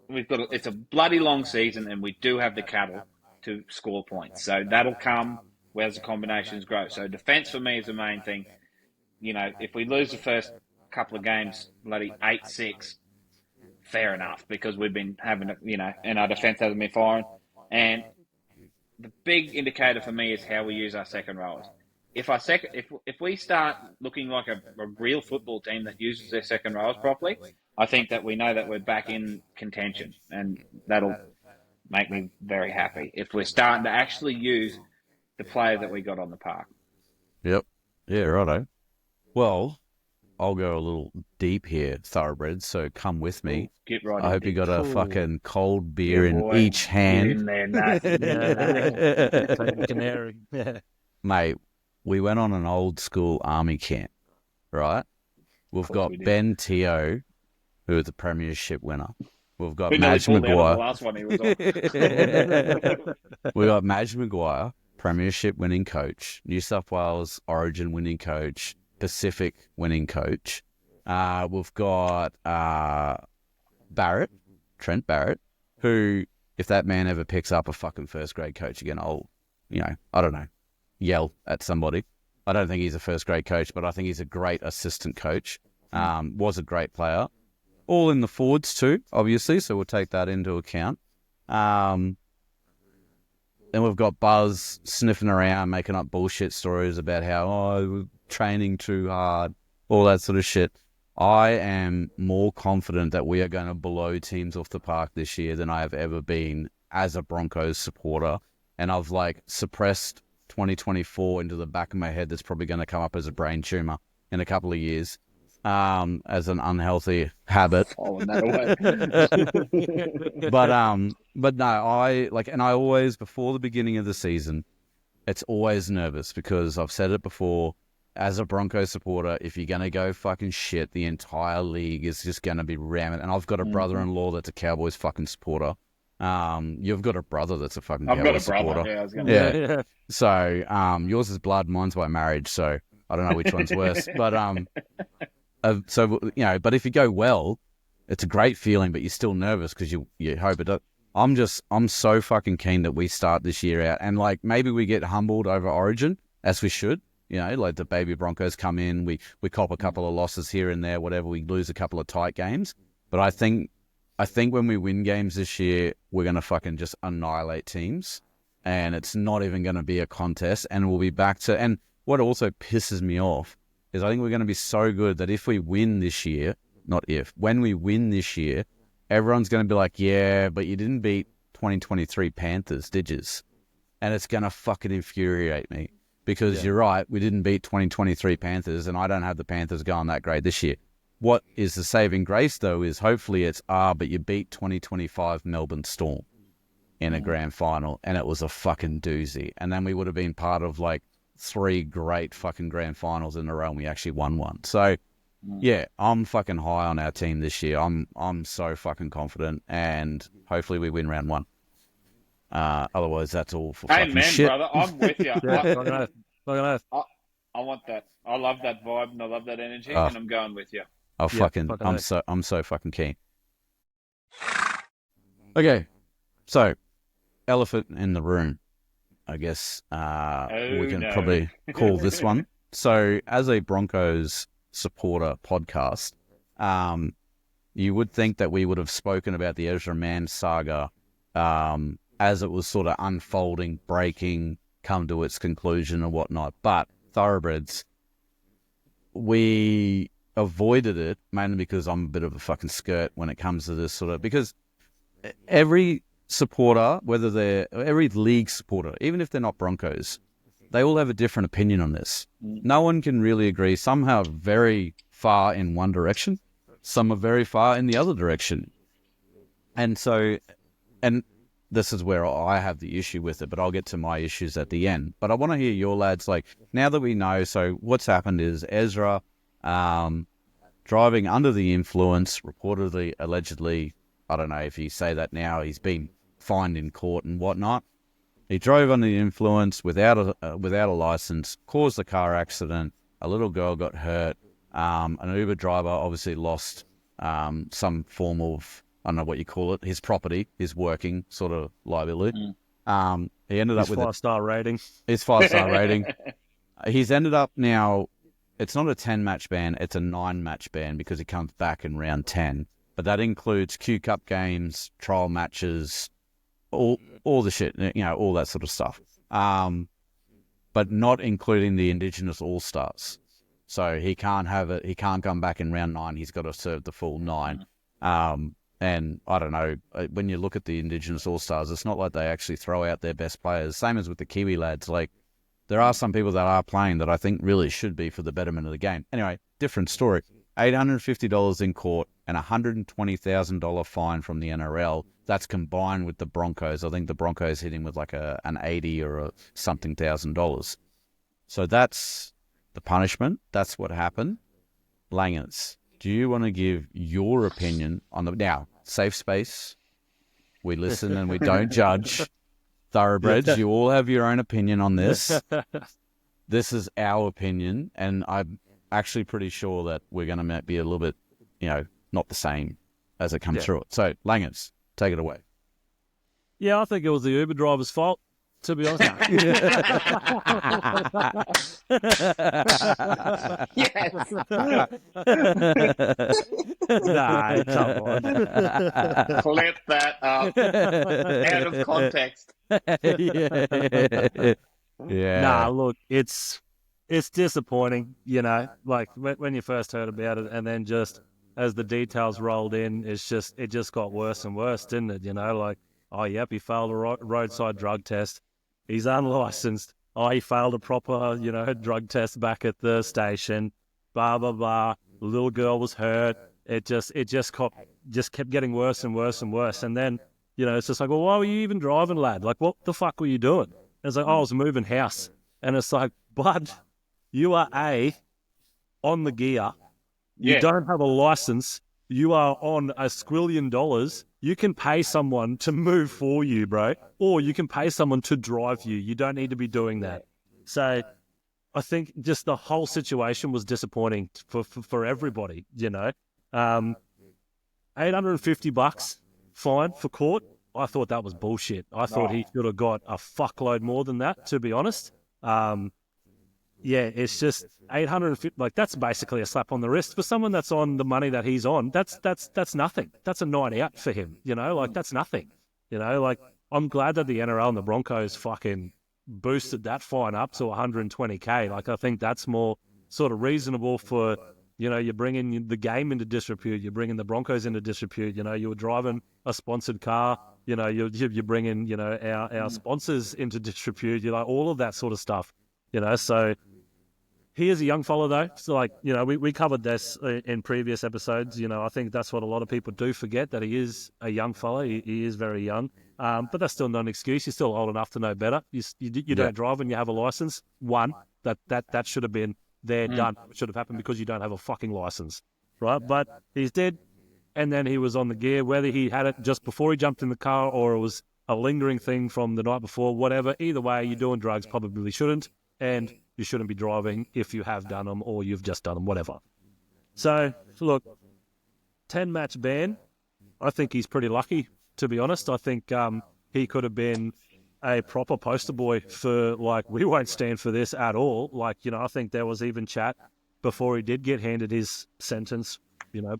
it's a bloody long season, and we do have the cattle to score points. So that'll come as the combinations grow. So defence for me is the main thing. You know, if we lose the first couple of games, bloody 8-6, fair enough, because we've been having, you know, and our defence hasn't been firing. And the big indicator for me is how we use our second rowers. If we start looking like a real football team that uses their second rowers properly, I think that we know that we're back in contention, and that'll make me very happy if we're starting to actually use the players that we got on the park. Yep. Yeah, righto. Well, I'll go a little deep here, thoroughbreds, so come with me. Get right. I hope you got a fucking cold beer in each hand. Get in there, Canary. Mate, we went on an old school army camp, right? We've got Ben Teo, who is a premiership winner. We've got Madge Maguire. The last one he was on. We got Madge Maguire, premiership winning coach, New South Wales Origin winning coach, Pacific winning coach. We've got Trent Barrett, who, if that man ever picks up a fucking first grade coach again, I'll, you know, I don't know, yell at somebody. I don't think he's a first grade coach, but I think he's a great assistant coach. Was a great player. All in the forwards too, obviously, so we'll take that into account. Then we've got Buzz sniffing around, making up bullshit stories about how, we're training too hard, all that sort of shit. I am more confident that we are going to blow teams off the park this year than I have ever been as a Broncos supporter. And I've suppressed 2024 into the back of my head. That's probably going to come up as a brain tumor in a couple of years. As an unhealthy habit. But no, and I always, before the beginning of the season, it's always nervous, because I've said it before, as a Broncos supporter, if you're going to go fucking shit, the entire league is just going to be ramming. And I've got a brother-in-law that's a Cowboys fucking supporter. You've got a brother that's a fucking Cowboys supporter. Yeah, I was gonna say. So, yours is blood, mine's by marriage, so I don't know which one's worse. But, so, you know, but if you go well, it's a great feeling, but you're still nervous because you hope it does. I'm so fucking keen that we start this year out, and maybe we get humbled over Origin, as we should. You know, the baby Broncos come in, we cop a couple of losses here and there, whatever, we lose a couple of tight games. But I think I think when we win games this year, we're going to fucking just annihilate teams, and it's not even going to be a contest, and we'll be back to... And what also pisses me off is I think we're going to be so good that if we win this year, when we win this year, everyone's going to be like, yeah, but you didn't beat 2023 Panthers, did you? And it's going to fucking infuriate me because you're right, we didn't beat 2023 Panthers, and I don't have the Panthers going that great this year. What is the saving grace, though, is hopefully it's, but you beat 2025 Melbourne Storm in a grand final, and it was a fucking doozy. And then we would have been part of, like, 3 great fucking grand finals in a row, and we actually won one. So, yeah, I'm fucking high on our team this year. I'm so fucking confident, and hopefully we win round 1. Otherwise, that's all for fucking shit. Brother, I'm with you. I want that. I love that vibe, and I love that energy, and I'm going with you. I'm so fucking keen. Okay, so elephant in the room, I guess we can probably call this one. So, as a Broncos supporter podcast, you would think that we would have spoken about the Ezra Mam saga as it was sort of unfolding, breaking, come to its conclusion and whatnot. But Thoroughbreds, we avoided it mainly because I'm a bit of a fucking skirt when it comes to this sort of... Because every supporter, every league supporter, even if they're not Broncos, they all have a different opinion on this. No one can really agree. Some are very far in one direction. Some are very far in the other direction. And this is where I have the issue with it, but I'll get to my issues at the end. But I want to hear your lads, like, now that we know, so what's happened is Ezra driving under the influence, reportedly, allegedly, I don't know if you say that now, he's been fined in court and whatnot. He drove under the influence without a license, caused a car accident, a little girl got hurt, an Uber driver obviously lost some form of, I don't know what you call it, his property, his working sort of liability. He ended up with his 5-star rating. His 5-star rating. He's ended up now, it's not a 10-match ban, it's a 9-match ban because he comes back in round 10. But that includes Q Cup games, trial matches, all the shit, all that sort of stuff. But not including the Indigenous All-Stars. So he can't have it, he can't come back in round 9, he's got to serve the full 9. And I don't know, when you look at the Indigenous All-Stars, it's not like they actually throw out their best players. Same as with the Kiwi lads. Like, there are some people that are playing that I think really should be for the betterment of the game. Anyway, different story. $850 in court and $120,000 fine from the NRL. That's combined with the Broncos. I think the Broncos hit him with like an 80 or something $1,000. So that's the punishment. That's what happened. Langers, do you want to give your opinion on the... Now, safe space. We listen and we don't judge. Thoroughbreds, you all have your own opinion on this. This is our opinion, and I'm actually pretty sure that we're going to be a little bit, not the same as it comes through it. So, Langers, take it away. Yeah, I think it was the Uber driver's fault, to be honest. Yes. Nah, come on. Clip that up. Out of context. Yeah. Nah, look, it's disappointing, like when you first heard about it, and then just as the details rolled in, it just got worse and worse, didn't it? Like, oh, yep, he failed a roadside drug test. He's unlicensed. Oh, he failed a proper, drug test back at the station. Blah, blah, blah. The little girl was hurt. It just kept getting worse and worse and worse. And then, it's just like, well, why were you even driving, lad? Like, what the fuck were you doing? And it's like, oh, I was moving house. And it's like, bud, you are on the gear. You don't have a license. You are on $1 squillion. You can pay someone to move for you, bro. Or you can pay someone to drive you. You don't need to be doing that. So I think just the whole situation was disappointing for everybody, $850 fine for court. I thought that was bullshit. I thought he should have got a fuckload more than that, to be honest. yeah, it's just 850. Like that's basically a slap on the wrist for someone that's on the money that he's on. That's nothing. That's a night out for him. Like that's nothing. Like I'm glad that the NRL and the Broncos fucking boosted that fine up to 120K. Like I think that's more sort of reasonable for. You're bringing the game into disrepute. You're bringing the Broncos into disrepute. You're driving a sponsored car. You're bringing our sponsors into disrepute. All of that sort of stuff. So he is a young fella though. So we covered this in previous episodes. I think that's what a lot of people do forget, that he is a young fella. He is very young. But that's still not an excuse. You're still old enough to know better. You don't drive when you have a license. That should have been done. It should have happened because you don't have a fucking license, right? But he's dead, and then he was on the gear. Whether he had it just before he jumped in the car or it was a lingering thing from the night before, whatever. Either way, you're doing drugs, probably shouldn't, and you shouldn't be driving if you have done them or you've just done them, whatever. So, look, 10-match ban. I think he's pretty lucky, to be honest. I think he could have been a proper poster boy for, we won't stand for this at all. I think there was even chat before he did get handed his sentence,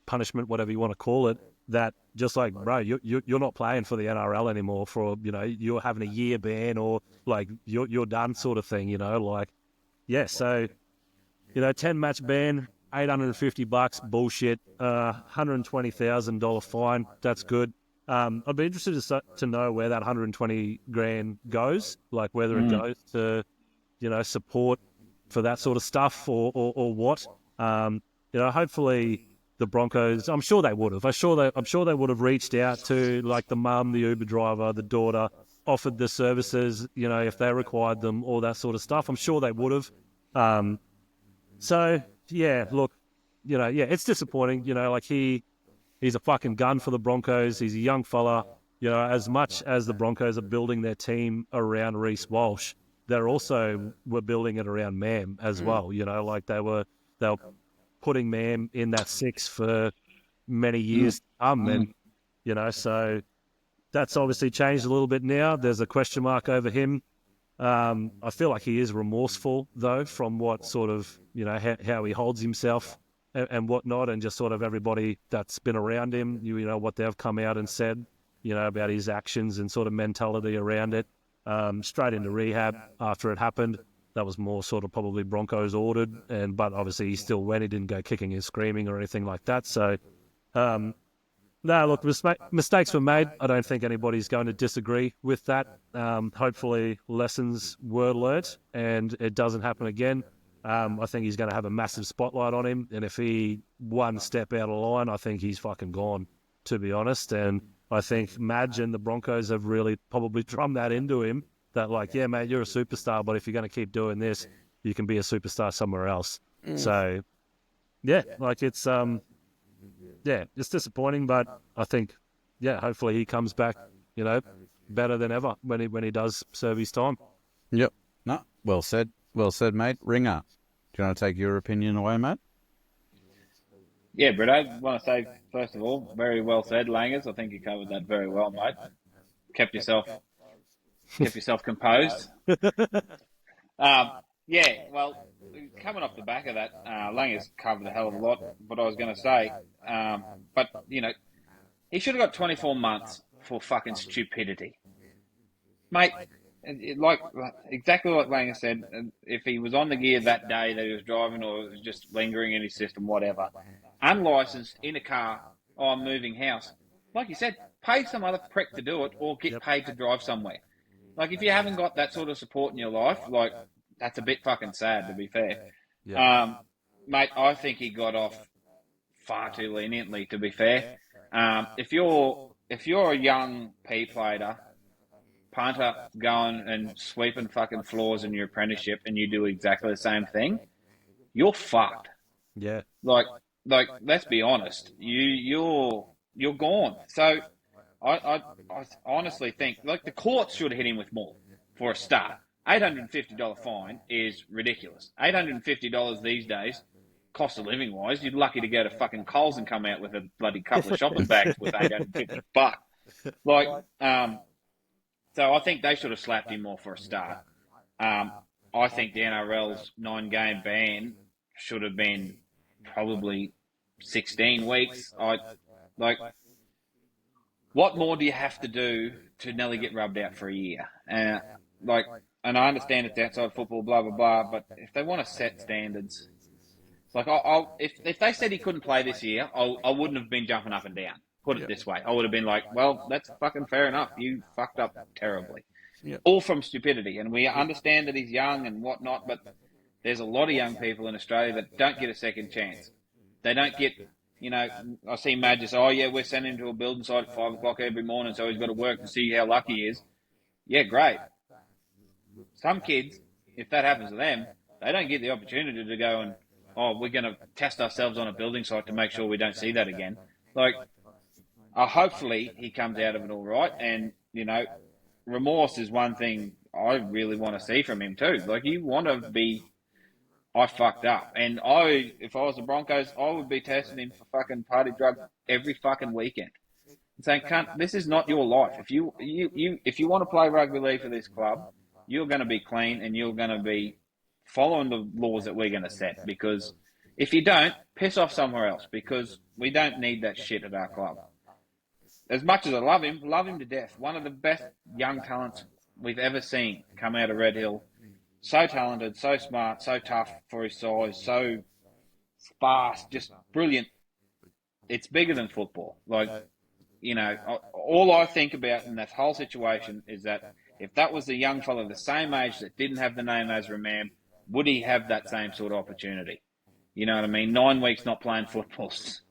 punishment, whatever you want to call it, that just bro, you're not playing for the NRL anymore for, you're having a year ban or you're done sort of thing, yeah. So, 10-match ban, $850, bullshit, $120,000 fine. That's good. I'd be interested to know where that 120 grand goes, whether it goes to, support for that sort of stuff or what. Hopefully the Broncos, I'm sure they would have. I'm sure they would have reached out to the mum, the Uber driver, the daughter, offered the services, if they required them, all that sort of stuff. I'm sure they would have. So yeah, look, it's disappointing. He's a fucking gun for the Broncos. He's a young fella. As much as the Broncos are building their team around Reece Walsh, were building it around Mam as well. They were putting Mam in that six for many years to come, and so that's obviously changed a little bit now. There's a question mark over him. I feel like he is remorseful though, from what sort of how he holds himself and whatnot, and just sort of everybody that's been around him, what they've come out and said, about his actions and sort of mentality around it. Straight into rehab after it happened. That was more sort of probably Broncos ordered, but obviously he still went. He didn't go kicking and screaming or anything like that. So, no, look, mistakes were made. I don't think anybody's going to disagree with that. Hopefully lessons were learnt and it doesn't happen again. I think he's going to have a massive spotlight on him, and if he one step out of line, I think he's fucking gone, to be honest. And I think Madge and the Broncos have really probably drummed that into him, that yeah, mate, you're a superstar, but if you're going to keep doing this, you can be a superstar somewhere else. So, yeah, it's it's disappointing, but I think, hopefully he comes back, better than ever when he does serve his time. Yep. No, well said. Well said, mate. Ringer, do you want to take your opinion away, mate? Yeah, Britto, I want to say, first of all, very well said, Langers. I think you covered that very well, mate. Kept yourself composed. Well, coming off the back of that, Langers covered a hell of a lot, what I was going to say. But, he should have got 24 months for fucking stupidity. Mate, exactly what Langer said, if he was on the gear that day that he was driving or it was just lingering in his system, whatever, unlicensed in a car, I'm moving house, like you said, pay some other prick to do it or get paid to drive somewhere. If you haven't got that sort of support in your life, that's a bit fucking sad, to be fair. Yeah. Mate, I think he got off far too leniently, to be fair. If you're a young P-player, punter, going and sweeping fucking floors in your apprenticeship and you do exactly the same thing, you're fucked. Yeah. Let's be honest. You're gone. So I honestly think the courts should hit him with more for a start. $850 fine is ridiculous. $850 these days, cost of living wise, you're lucky to go to fucking Coles and come out with a bloody couple of shopping bags with $850. So I think they should have slapped him more for a start. I think the NRL's 9-game ban should have been probably 16 weeks. What more do you have to do to nearly get rubbed out for a year? And I understand it's outside football, blah blah blah. But if they want to set standards, if they said he couldn't play this year, I wouldn't have been jumping up and down. Put it this way, I would have been like, well, that's fucking fair enough. You fucked up terribly. Yep. All from stupidity. And we understand that he's young and whatnot, but there's a lot of young people in Australia that don't get a second chance. They don't get, I see Madge just, oh yeah, we're sending him to a building site at 5 o'clock every morning, so he's got to work to see how lucky he is. Yeah, great. Some kids, if that happens to them, they don't get the opportunity to go and, we're going to test ourselves on a building site to make sure we don't see that again. Hopefully he comes out of it all right. And, remorse is one thing I really want to see from him too. You want to be, I fucked up. And if I was the Broncos, I would be testing him for fucking party drugs every fucking weekend. And saying, cunt, this is not your life. If you want to play rugby league for this club, you're going to be clean and you're going to be following the laws that we're going to set. Because if you don't, piss off somewhere else, because we don't need that shit at our club. As much as I love him to death. One of the best young talents we've ever seen come out of Red Hill. So talented, so smart, so tough for his size, so fast, just brilliant. It's bigger than football. All I think about in that whole situation is that if that was a young fella the same age that didn't have the name Ezra Mam, would he have that same sort of opportunity? You know what I mean? 9 weeks not playing football's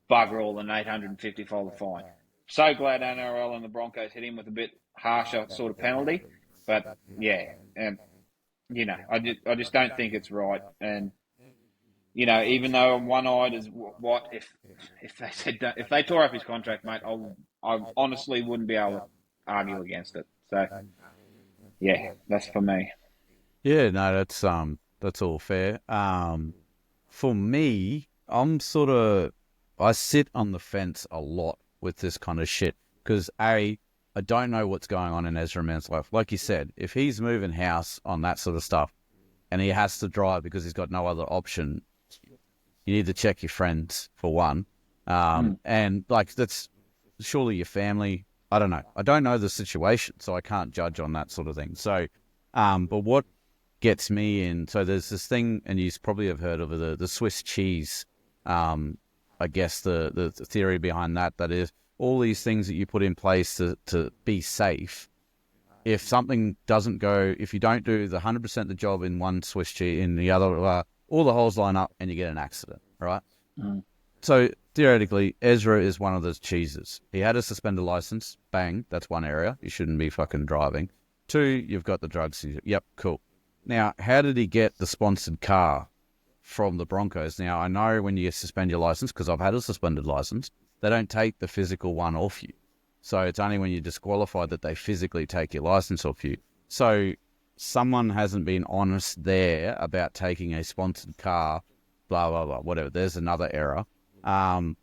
bugger all, an $850 fine. So glad NRL and the Broncos hit him with a bit harsher sort of penalty. But, yeah, and, I just don't think it's right. And, even though I'm one-eyed as what, if they tore up his contract, mate, I honestly wouldn't be able to argue against it. So, yeah, that's for me. Yeah, no, that's all fair. For me, I sit on the fence a lot with this kind of shit because I don't know what's going on in Ezra Mam's life. Like you said, if he's moving house on that sort of stuff and he has to drive because he's got no other option, you need to check your friends for one. And that's surely your family. I don't know. I don't know the situation, so I can't judge on that sort of thing. So, but what gets me in, so there's this thing, and you probably have heard of it, the Swiss cheese. I guess the theory behind that is all these things that you put in place to be safe. If something doesn't go, if you don't do the 100% the job in one Swiss cheese, in the other, all the holes line up and you get an accident, right? So theoretically, Ezra is one of those cheeses. He had a suspended license. Bang, that's one area. You shouldn't be fucking driving. 2, you've got the drugs. Yep, cool. Now, how did he get the sponsored car from the Broncos? Now, I know when you suspend your license, because I've had a suspended license, they don't take the physical one off you. So it's only when you're disqualified that they physically take your license off you. So someone hasn't been honest there about taking a sponsored car, blah, blah, blah, whatever. There's another error. And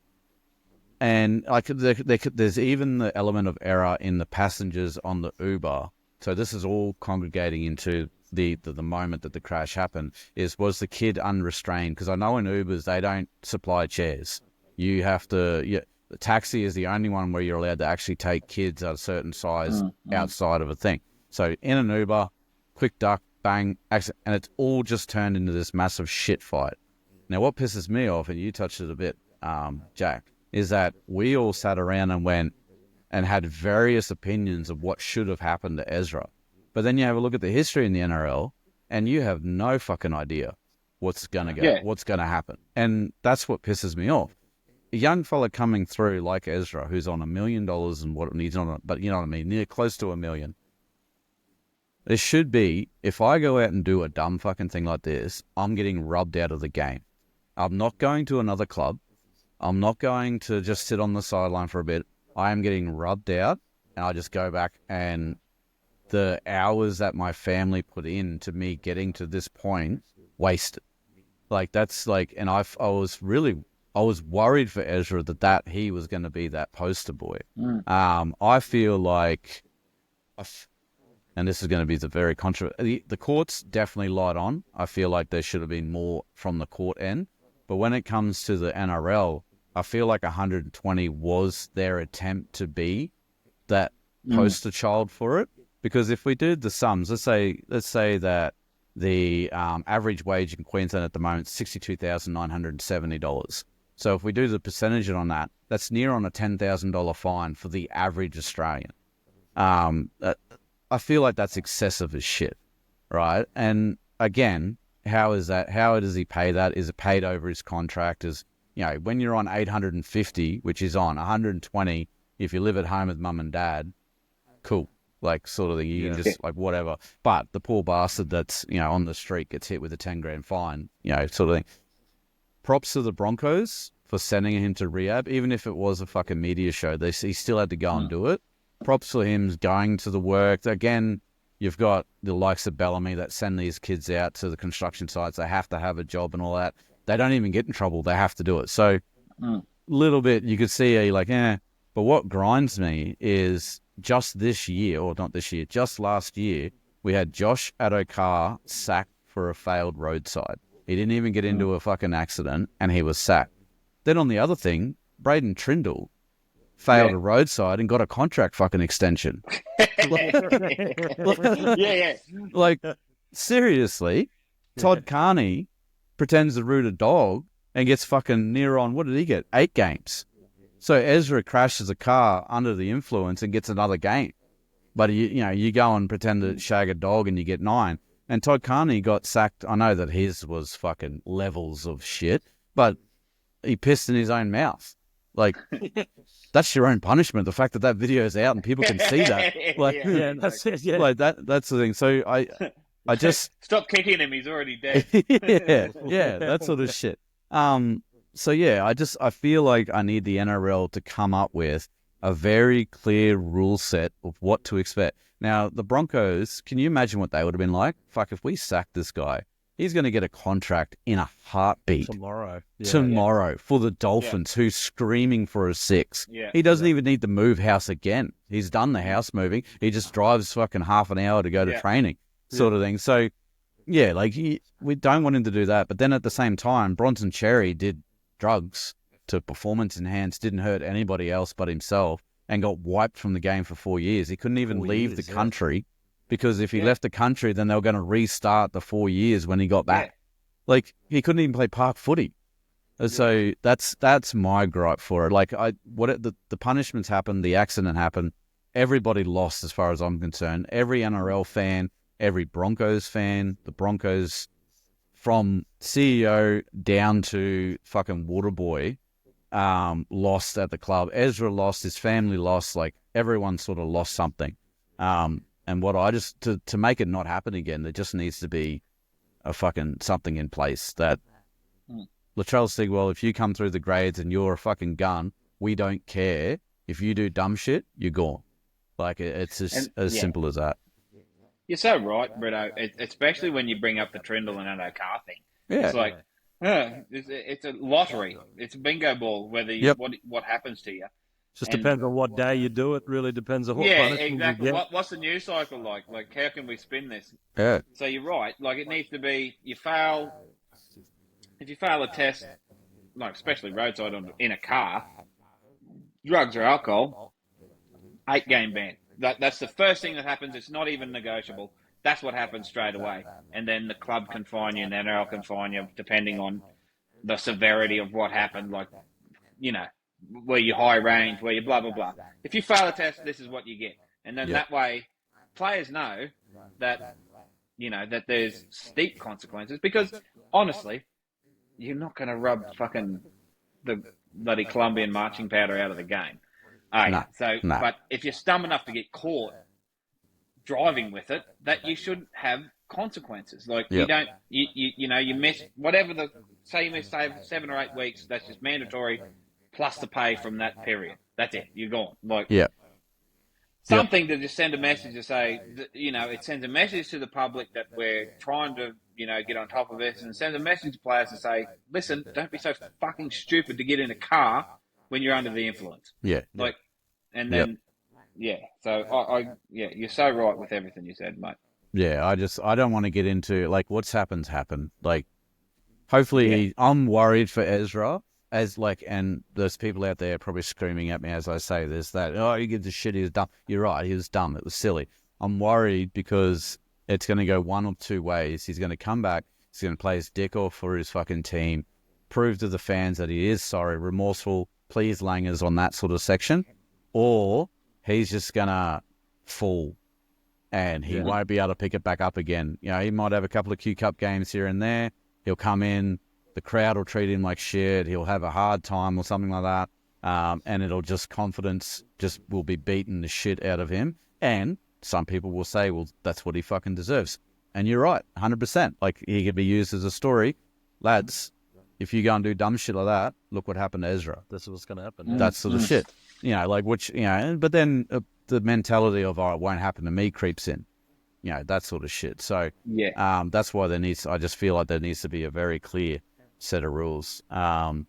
there's even the element of error in the passengers on the Uber. So this is all congregating into the moment that the crash happened. Was the kid unrestrained? Because I know in Ubers they don't supply chairs. You have to. The taxi is the only one where you're allowed to actually take kids at a certain size outside of a thing. So in an Uber, quick duck, bang, accident, and it's all just turned into this massive shit fight. Now, what pisses me off, and you touched it a bit, Jack, is that we all sat around and went and had various opinions of what should have happened to Ezra. But then you have a look at the history in the NRL, and you have no fucking idea what's going to what's going to happen. And that's what pisses me off. A young fella coming through like Ezra, who's on $1 million and what he's on, but you know what I mean, near close to $1 million. There should be, if I go out and do a dumb fucking thing like this, I'm getting rubbed out of the game. I'm not going to another club. I'm not going to just sit on the sideline for a bit. I am getting rubbed out, and I just go back, and the hours that my family put in to me getting to this point, wasted. And I was worried for Ezra that he was going to be that poster boy. I feel like and this is going to be the very controversial. The courts definitely light on. I feel like there should have been more from the court end. But when it comes to the NRL, I feel like 120 was their attempt to be that poster child for it. Because if we did the sums, let's say that the average wage in Queensland at the moment is $62,970. So if we do the percentage on that, that's near on a $10,000 fine for the average Australian. I feel like that's excessive as shit, right? And again, how is that? How does he pay that? Is it paid over his contract? When you're on 850, which is on 120, if you live at home with mum and dad, cool. Like, sort of thing, you can just, like, whatever. But the poor bastard that's, on the street gets hit with a 10 grand fine, sort of thing. Props to the Broncos for sending him to rehab, even if it was a fucking media show. He still had to go and do it. Props for him going to the work. Again, you've got the likes of Bellamy that send these kids out to the construction sites. They have to have a job and all that. They don't even get in trouble. They have to do it. So, little bit, you could see, you're like, But what grinds me is just this year, or not this year, just last year, we had Josh Adokar sacked for a failed roadside. He didn't even get into a fucking accident, and he was sacked. Then on the other thing, Braden Trindle failed a roadside and got a contract fucking extension. Like, seriously, Todd Carney pretends to root a dog and gets fucking near on, what did he get? 8 games. So Ezra crashes a car under the influence and gets another game. But, you go and pretend to shag a dog and you get 9. And Todd Carney got sacked. I know that his was fucking levels of shit, but he pissed in his own mouth. Like, that's your own punishment. The fact that video's out and people can see that. Like, that's it. Yeah, like that's the thing. So I just stop kicking him. He's already dead. that sort of shit. So I feel like I need the NRL to come up with a very clear rule set of what to expect. Now, the Broncos, can you imagine what they would have been like? Fuck, if we sack this guy, he's going to get a contract in a heartbeat. Tomorrow for the Dolphins, who's screaming for a 6. Yeah. He doesn't even need to move house again. He's done the house moving. He just drives fucking half an hour to go to training, sort of thing. So, we don't want him to do that. But then at the same time, Bronson Cherry did drugs to performance enhance, didn't hurt anybody else but himself, and got wiped from the game for 4 years. He couldn't even leave the country because if he left the country, then they were going to restart the 4 years when he got back. Like, he couldn't even play park footy. So that's my gripe for it. Like, the punishments happened, the accident happened, everybody lost as far as I'm concerned. Every NRL fan, every Broncos fan, the Broncos from CEO down to fucking Waterboy, lost at the club. Ezra lost, his family lost, like, everyone sort of lost something. And what I just, to make it not happen again, there just needs to be a fucking something in place that Latrell Stigwell, if you come through the grades and you're a fucking gun, we don't care. If you do dumb shit, you're gone. Like, it's as simple as that. You're so right, Britto, especially when you bring up the Trindle and Adokar thing. Yeah. It's like, it's a lottery. It's a bingo ball, whether what happens to you. Just depends on what day you do it. Really depends on what punishment exactly. you get. What's the news cycle like? Like, how can we spin this? Yeah. So you're right. Like, it needs to be, if you fail a test, like, especially roadside in a car, drugs or alcohol, 8-game ban. That's the first thing that happens. It's not even negotiable. That's what happens straight away. And then the club can fine you and the NRL can fine you depending on the severity of what happened. Like, where you high range, where you blah, blah, blah. If you fail a test, this is what you get. And then that way, players know that, that there's steep consequences. Because, honestly, you're not going to rub fucking the bloody Colombian marching powder out of the game. But if you're dumb enough to get caught driving with it, that you should have consequences. Like, you don't, you miss whatever say you miss 7 or 8 weeks, that's just mandatory, plus the pay from that period. That's it. You're gone. Like, something to just send a message to say, it sends a message to the public that we're trying to, get on top of this, and sends a message to players to say, listen, don't be so fucking stupid to get in a car when you're under the influence. Yeah. Like, and then, yeah. So you're so right with everything you said, mate. Yeah, I don't want to get into like what's happened. Like, hopefully, I'm worried for Ezra and there's people out there probably screaming at me as I say this that he gives a shit. He was dumb. You're right. He was dumb. It was silly. I'm worried because it's going to go one of two ways. He's going to come back. He's going to play his dick off for his fucking team, prove to the fans that he is sorry, remorseful, please Langers on that sort of section, or he's just going to fall and he won't be able to pick it back up again. You know, he might have a couple of Q Cup games here and there. He'll come in, the crowd will treat him like shit. He'll have a hard time or something like that. And it'll just confidence just will be beating the shit out of him. And some people will say, well, that's what he fucking deserves. And you're right, 100%. Like, he could be used as a story. Lads, if you go and do dumb shit like that, look what happened to Ezra. That's what's going to happen. That sort of shit. You know, like, which, you know, but then the mentality of, it won't happen to me creeps in. You know, that sort of shit. So, that's why I just feel like there needs to be a very clear set of rules. And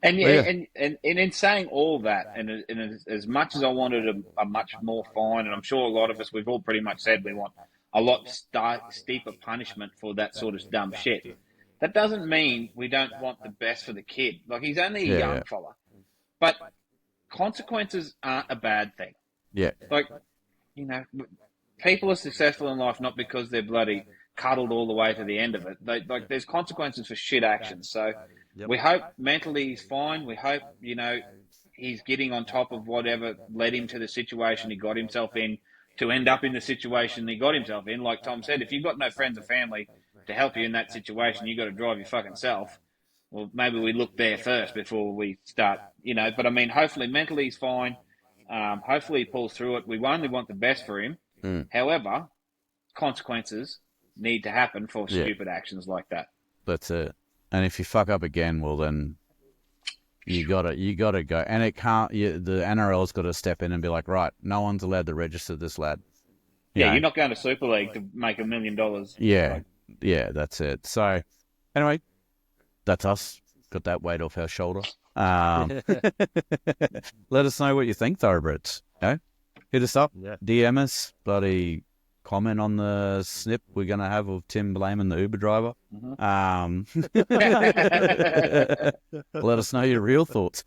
in saying all that, and as much as I wanted a much more fine, and I'm sure a lot of us, we've all pretty much said we want a lot steeper punishment for that sort of dumb shit. That doesn't mean we don't want the best for the kid. Like, he's only a young fella. But consequences aren't a bad thing. Yeah. Like, you know, people are successful in life not because they're bloody cuddled all the way to the end of it. There's consequences for shit actions. So we hope mentally he's fine. We hope, you know, he's getting on top of whatever led him to the situation he got himself in to end up in the situation he got himself in. Like Tom said, if you've got no friends or family to help you in that situation, you've got to drive your fucking self. Well, maybe we look there first before we start, you know. But, I mean, hopefully mentally he's fine. Hopefully he pulls through it. We only want the best for him. However, consequences need to happen for stupid actions like that. That's it. And if you fuck up again, well, then you gotta go. And it can't. The NRL's got to step in and be like, right, no one's allowed to register this lad. You're not going to Super League to make $1 million. Yeah, that's it. So, anyway, that's us. Got that weight off our shoulder. Let us know what you think, Thoroughbreds. Hit us up, DM us, bloody comment on the snip we're going to have of Tim blaming the Uber driver. Let us know your real thoughts.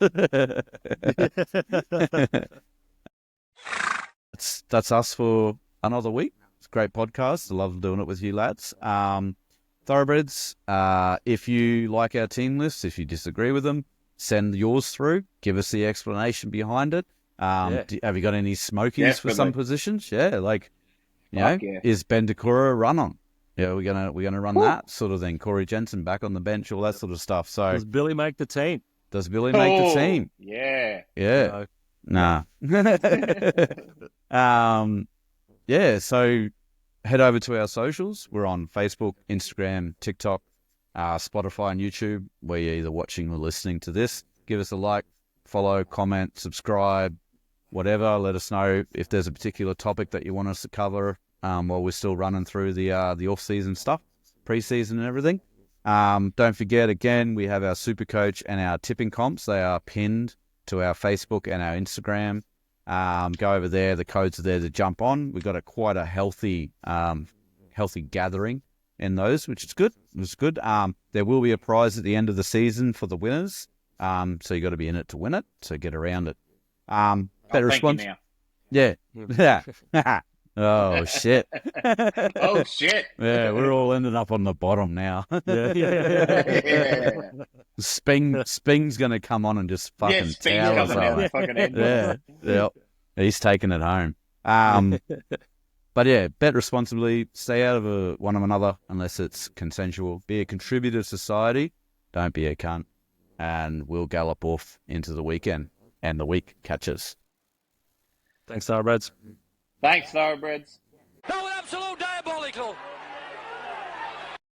That's us for another week. It's a great podcast. I love doing it with you lads. Thoroughbreds, if you like our team lists, if you disagree with them, send yours through. Give us the explanation behind it. Have you got any smokies for some positions? Is Ben Decora a run on? Yeah, we're gonna run that sort of thing. Corey Jensen back on the bench, all that sort of stuff. So does Billy make the team? Does Billy make the team? Yeah. Nah. So head over to our socials. We're on Facebook, Instagram, TikTok, Spotify, and YouTube, where you're either watching or listening to this. Give us a like, follow, comment, subscribe, whatever. Let us know if there's a particular topic that you want us to cover while we're still running through the off-season stuff, pre-season and everything. Don't forget, again, we have our super coach and our tipping comps. They are pinned to our Facebook and our Instagram. Go over there. The codes are there to jump on. We've got quite a healthy gathering in those, which is good. It's good. There will be a prize at the end of the season for the winners. So you got to be in it to win it. So get around it. Better response. Yeah. Oh shit. Oh shit. Yeah, we're all ending up on the bottom now. Sping's gonna come on and just fucking towel us over. Yeah. He's taking it home. But yeah, bet responsibly. Stay out of one of another unless it's consensual. Be a contributor to society. Don't be a cunt. And we'll gallop off into the weekend and the week catches. Thanks, Thoroughbreds. Thanks, Thoroughbreds. That was absolute diabolical.